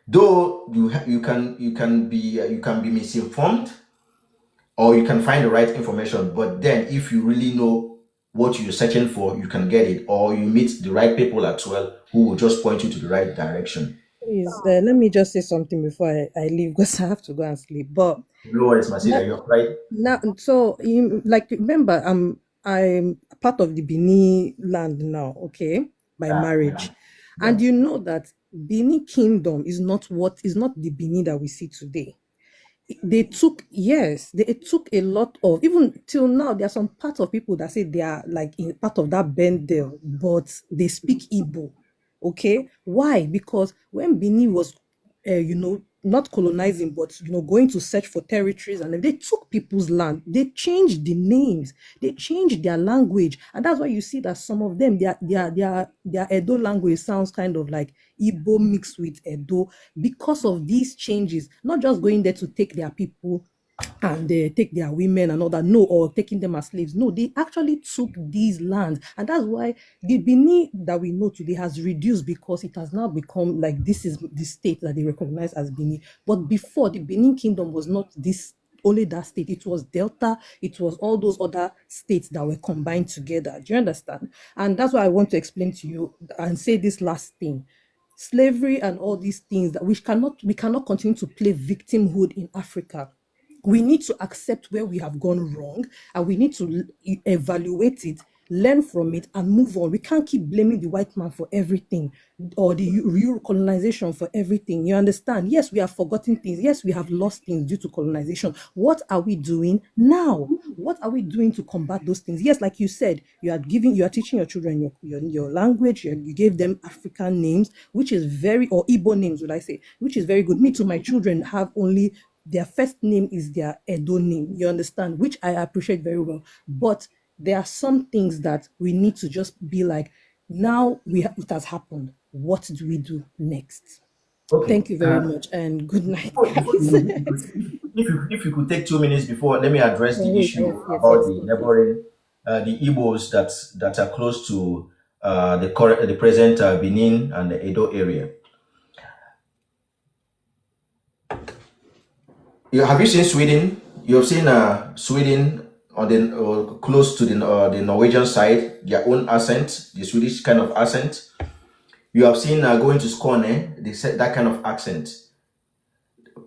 Though you can be misinformed, or you can find the right information, but then if you really know what you're searching for, you can get it, or you meet the right people as well who will just point you to the right direction. Please, let me just say something before I leave because I have to go and sleep. But No worries, Masida, you're right. now, so like remember, I'm part of the Bini land now, okay, by marriage, and you know that Bini Kingdom is not the Bini that we see today. They took, yes, they took a lot of, even till now there are some parts of people that say they are like in part of that Bendel, but they speak Igbo. Okay, why? Because when Benin was not colonizing, but going to search for territories, and they took people's land, they changed the names, they changed their language, and that's why you see that some of them, their Edo language sounds kind of like Igbo mixed with Edo, because of these changes, not just going there to take their people and they take their women and all that, no, or taking them as slaves. No, they actually took these lands, and that's why the Benin that we know today has reduced, because it has now become like this is the state that they recognize as Benin. But before, the Benin Kingdom was not this only that state, it was Delta, it was all those other states that were combined together. Do you understand? And that's why I want to explain to you and say this last thing. Slavery and all these things, that we cannot continue to play victimhood in Africa. We need to accept where we have gone wrong, and we need to evaluate it, learn from it, and move on. We can't keep blaming the white man for everything, or the Euro colonization for everything. You understand? Yes, we have forgotten things. Yes, we have lost things due to colonization. What are we doing now? What are we doing to combat those things? Yes, like you said, you are teaching your children your language. You gave them African names, which is or Igbo names, would I say, which is very good. Me too, my children have only their first name is their Edo name, you understand, which I appreciate very well. But there are some things that we need to just be like, now it has happened. What do we do next? Okay. Thank you very much, and good night, guys. If you could take 2 minutes before, let me address the issue about the neighboring, the Igbos that are close to the present Benin and the Edo area. Have you seen Sweden? You have seen Sweden on the close to the Norwegian side, their own accent, the Swedish kind of accent. You have seen going to Skåne, they said that kind of accent.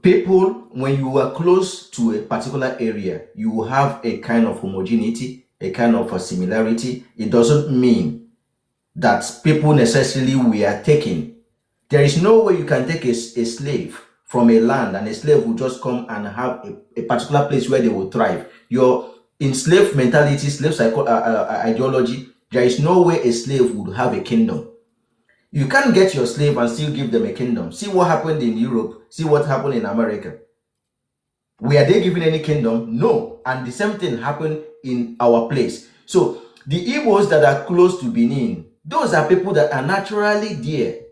People, when you are close to a particular area, you will have a kind of homogeneity, a kind of a similarity. It doesn't mean that people necessarily were taken. There is no way you can take a slave from a land and a slave will just come and have a particular place where they will thrive. Your enslaved mentality, slave ideology, there is no way a slave would have a kingdom. You can't get your slave and still give them a kingdom. See what happened in Europe. See what happened in America. Were they given any kingdom? No. And the same thing happened in our place. So the Igbos that are close to Benin, those are people that are naturally there.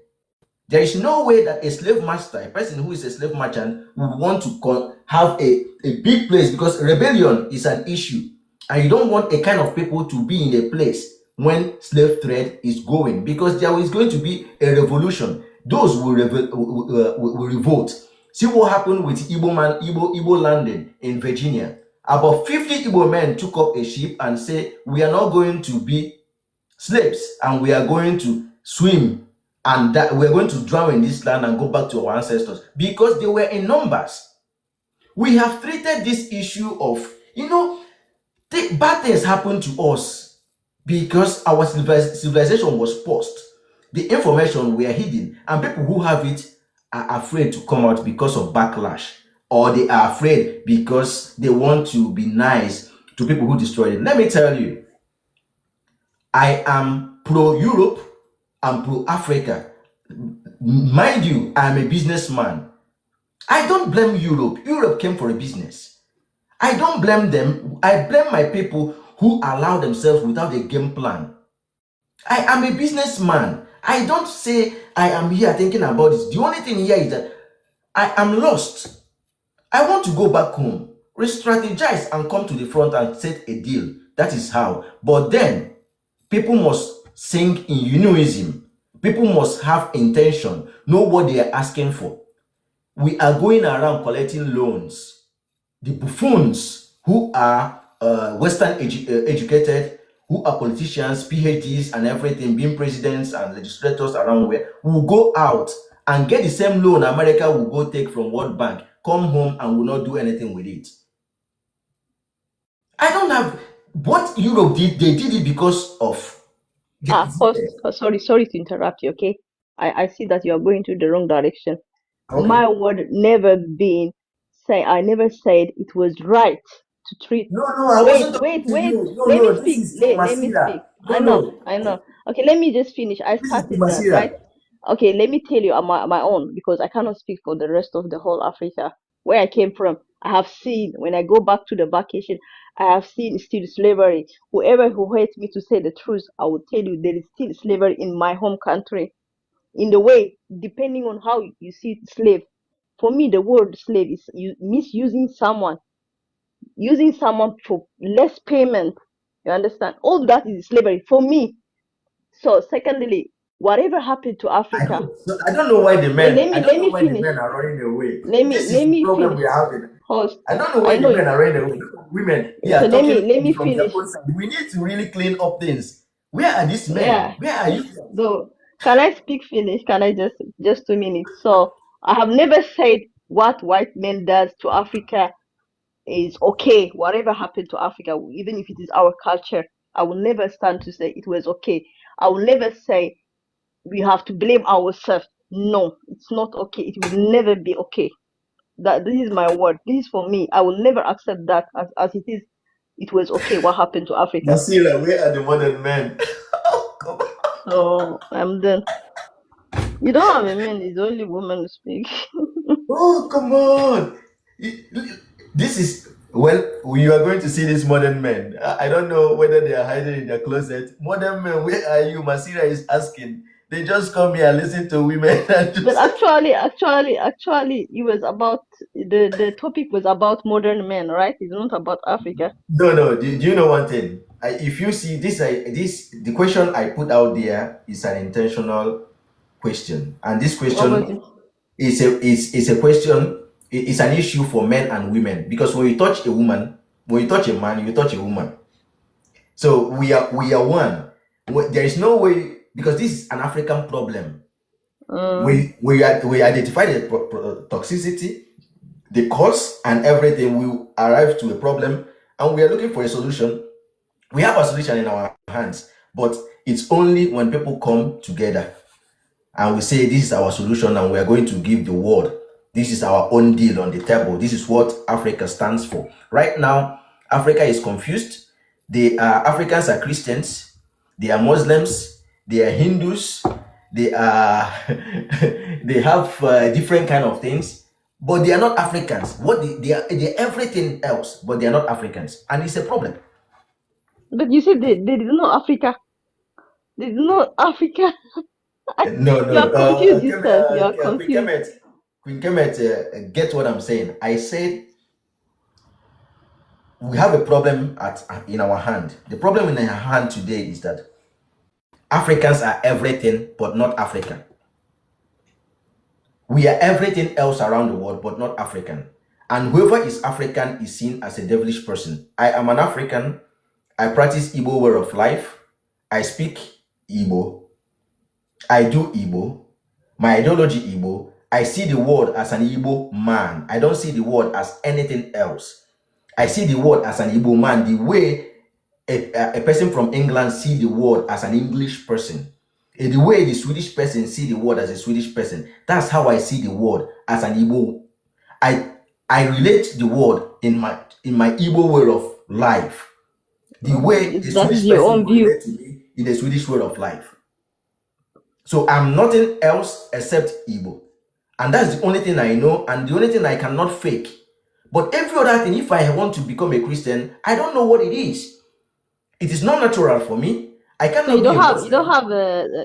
There is no way that a slave master, a person who is a slave merchant, would want to have a big place, because rebellion is an issue. And you don't want a kind of people to be in a place when slave trade is going, because there is going to be a revolution. Those will revolt. See what happened with Igbo landing in Virginia. About 50 Igbo men took up a ship and said, we are not going to be slaves, and we are going to swim, and that we're going to drown in this land and go back to our ancestors, because they were in numbers. We have treated this issue of, bad things happened to us because our civilization was paused. The information were hidden, and people who have it are afraid to come out because of backlash, or they are afraid because they want to be nice to people who destroyed it. Let me tell you, I am pro-Europe and pro-Africa. Mind you, I am a businessman. I don't blame Europe. Europe came for a business. I don't blame them. I blame my people who allow themselves without a game plan. I am a businessman. I don't say I am here thinking about this. The only thing here is that I am lost. I want to go back home, re-strategize and come to the front and set a deal. That is how. But then, people must sing in unionism. People must have intention, know what they are asking for. we are going around collecting loans. The buffoons who are Western educated, who are politicians, PhDs, and everything, being presidents and legislators around where will go out and get the same loan America will go take from World Bank, come home and will not do anything with it. I don't have what Europe did. They did it because of. Sorry to interrupt you. Okay, I see that you are going to the wrong direction. Okay. My word never been say. I never said it was right to treat. No, I wasn't talking to Wait. you. No, Let me this speak. is to Let me Masira. speak. No. I know. Okay, let me just finish. I This is to started that, Masira. right? Okay, let me tell you on my own, because I cannot speak for the rest of the whole Africa. Where I came from, I have seen, when I go back to the vacation, I have seen still slavery. Whoever who hates me to say the truth, I will tell you there is still slavery in my home country. In the way, depending on how you see slave. For me, the word slave is misusing someone, using someone for less payment. You understand? All that is slavery for me. So, secondly, whatever happened to Africa, I don't know why the men. let I don't know me why the finish. men are running away. Let This is the me problem finish. we are having. Host, I don't know why I the know. men are running away. Women, they So are talking let me from their finish. own side. We need to really clean up things. Where are these men? Yeah. Where are you? So can I speak finish? Can I just 2 minutes? So I have never said what white men does to Africa is okay. Whatever happened to Africa, even if it is our culture, I will never stand to say it was okay. I will never say we have to blame ourselves. No, it's not okay. It will never be okay. That this is my word. This is for me. I will never accept that as it is. It was okay what happened to Africa. Masira, where are the modern men? Come on. So I'm done. You don't have a man. It's only women who speak. Oh, come on. This is, well, you are going to see these modern men. I don't know whether they are hiding in their closet. Modern men, where are you? Masira is asking. They just come here and listen to women. And just... But actually, it was about the topic was about modern men, right? It's not about Africa. No. Do you know one thing? If you see this, the question I put out there is an intentional question, and this What was question it? is a question. It's an issue for men and women, because when you touch a woman, when you touch a man, you touch a woman. So we are one. There is no way, because this is an African problem. We identify the toxicity, the cause, and everything. We arrive to a problem, and we are looking for a solution. We have a solution in our hands, but it's only when people come together and we say this is our solution and we are going to give the world, this is our own deal on the table, this is what Africa stands for. Right now, Africa is confused. Africans are Christians, they are Muslims, they are Hindus, they are they have different kind of things, but they are not Africans. They are everything else, but they are not Africans, and it's a problem. But you said they did not Africa. They did not Africa. No. You are confused yourself. You are confused. Queen Kemet, get what I'm saying. I said we have a problem in our hand. The problem in our hand today is that Africans are everything but not African. We are everything else around the world but not African. And whoever is African is seen as a devilish person. I am an African. I practice Igbo way of life. I speak Igbo. I do Igbo. My ideology Igbo. I see the world as an Igbo man. I don't see the world as anything else. I see the world as an Igbo man, the way a person from England see the world as an English person. The way the Swedish person see the world as a Swedish person. That's how I see the world as an Igbo. I relate the world in my Igbo way of life. The way the That Swedish is your person own view. relate to me in the Swedish way of life. So I'm nothing else except Igbo. And that's the only thing I know and the only thing I cannot fake. But every other thing, if I want to become a Christian, I don't know what it is. It is not natural for me. I cannot So you be a don't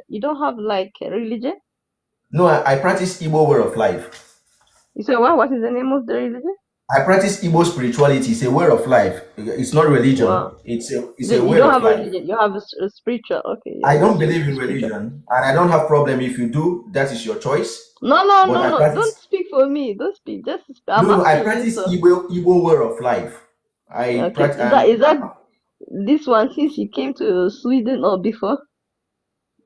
you don't have like a religion? No, I practice Igbo way of life. You say what? What is the name of the religion? I practice Igbo spirituality. It's a way of life. It's not religion. Wow. It's a You way don't of have a life. religion. You have a spiritual. Okay, I yes, don't you're believe in spiritual. religion, and I don't have problem if you do. That is your choice. No, But I no. Don't practice. speak for me. Don't speak. Just I'm No, I asking you. practice So Igbo way of life. I okay, practice, and is that this one since you came to Sweden or before?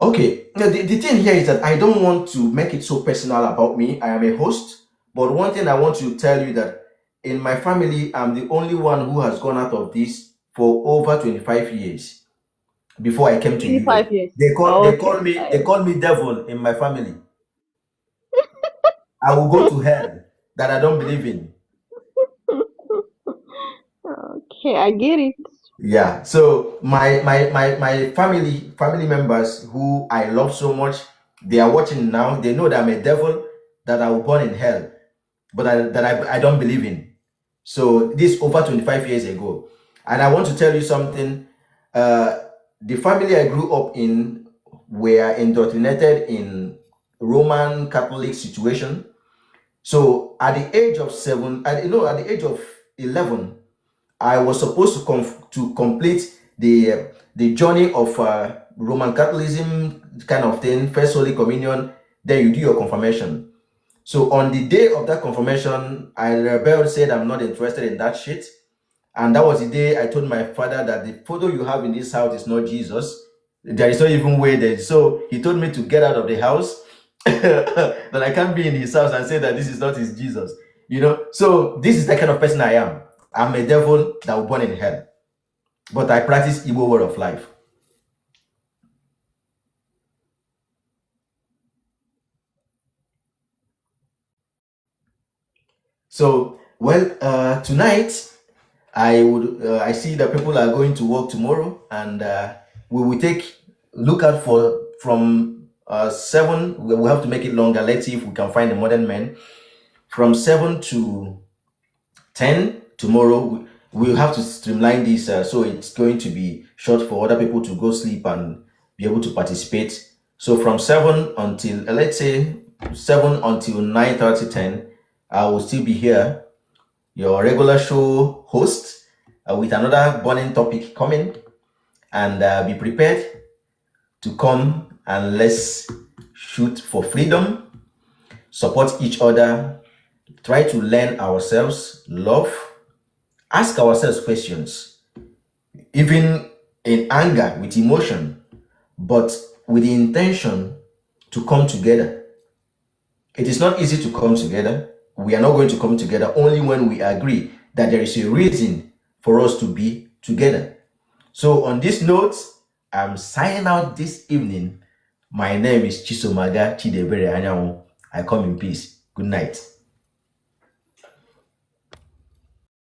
okay. Now, the thing here is that I don't want to make it so personal about me. I am a host, but one thing I want to tell you that in my family, I'm the only one who has gone out of this for over 25 years before I came to US. 25 years. They Okay. call me devil in my family. I will go to hell that I don't believe in. Okay, I get it. Yeah. So my family members who I love so much, they are watching now. They know that I'm a devil that I will burn in hell, but I don't believe in. So this over 25 years ago. And I want to tell you something. The family I grew up in were indoctrinated in Roman Catholic situation. So at the age of at the age of 11, I was supposed to complete the journey of Roman Catholicism kind of thing, first Holy Communion, then you do your confirmation. So on the day of that confirmation, I rebelled, said I'm not interested in that shit. And that was the day I told my father that the photo you have in this house is not Jesus. There is not even way there. So he told me to get out of the house, that I can't be in his house and say that this is not his Jesus. You know, so this is the kind of person I am. I'm a devil that was born in hell, but I practice Igbo way of life. So, well, tonight I see that people are going to work tomorrow, and we will look out for from 7. We have to make it longer. Let's see if we can find the modern men from 7 to 10 tomorrow. We'll have to streamline this, so it's going to be short for other people to go sleep and be able to participate. So from 7 until let's say 7 until 9:30, 10, I will still be here, your regular show host, with another burning topic coming. And be prepared to come and let's shoot for freedom, support each other, try to learn ourselves, love, ask ourselves questions, even in anger, with emotion, but with the intention to come together. It is not easy to come together. We are not going to come together only when we agree that there is a reason for us to be together. So on this note, I'm signing out this evening. My name is Chisomaga Chidebere Anyanwu. I come in peace. Good night.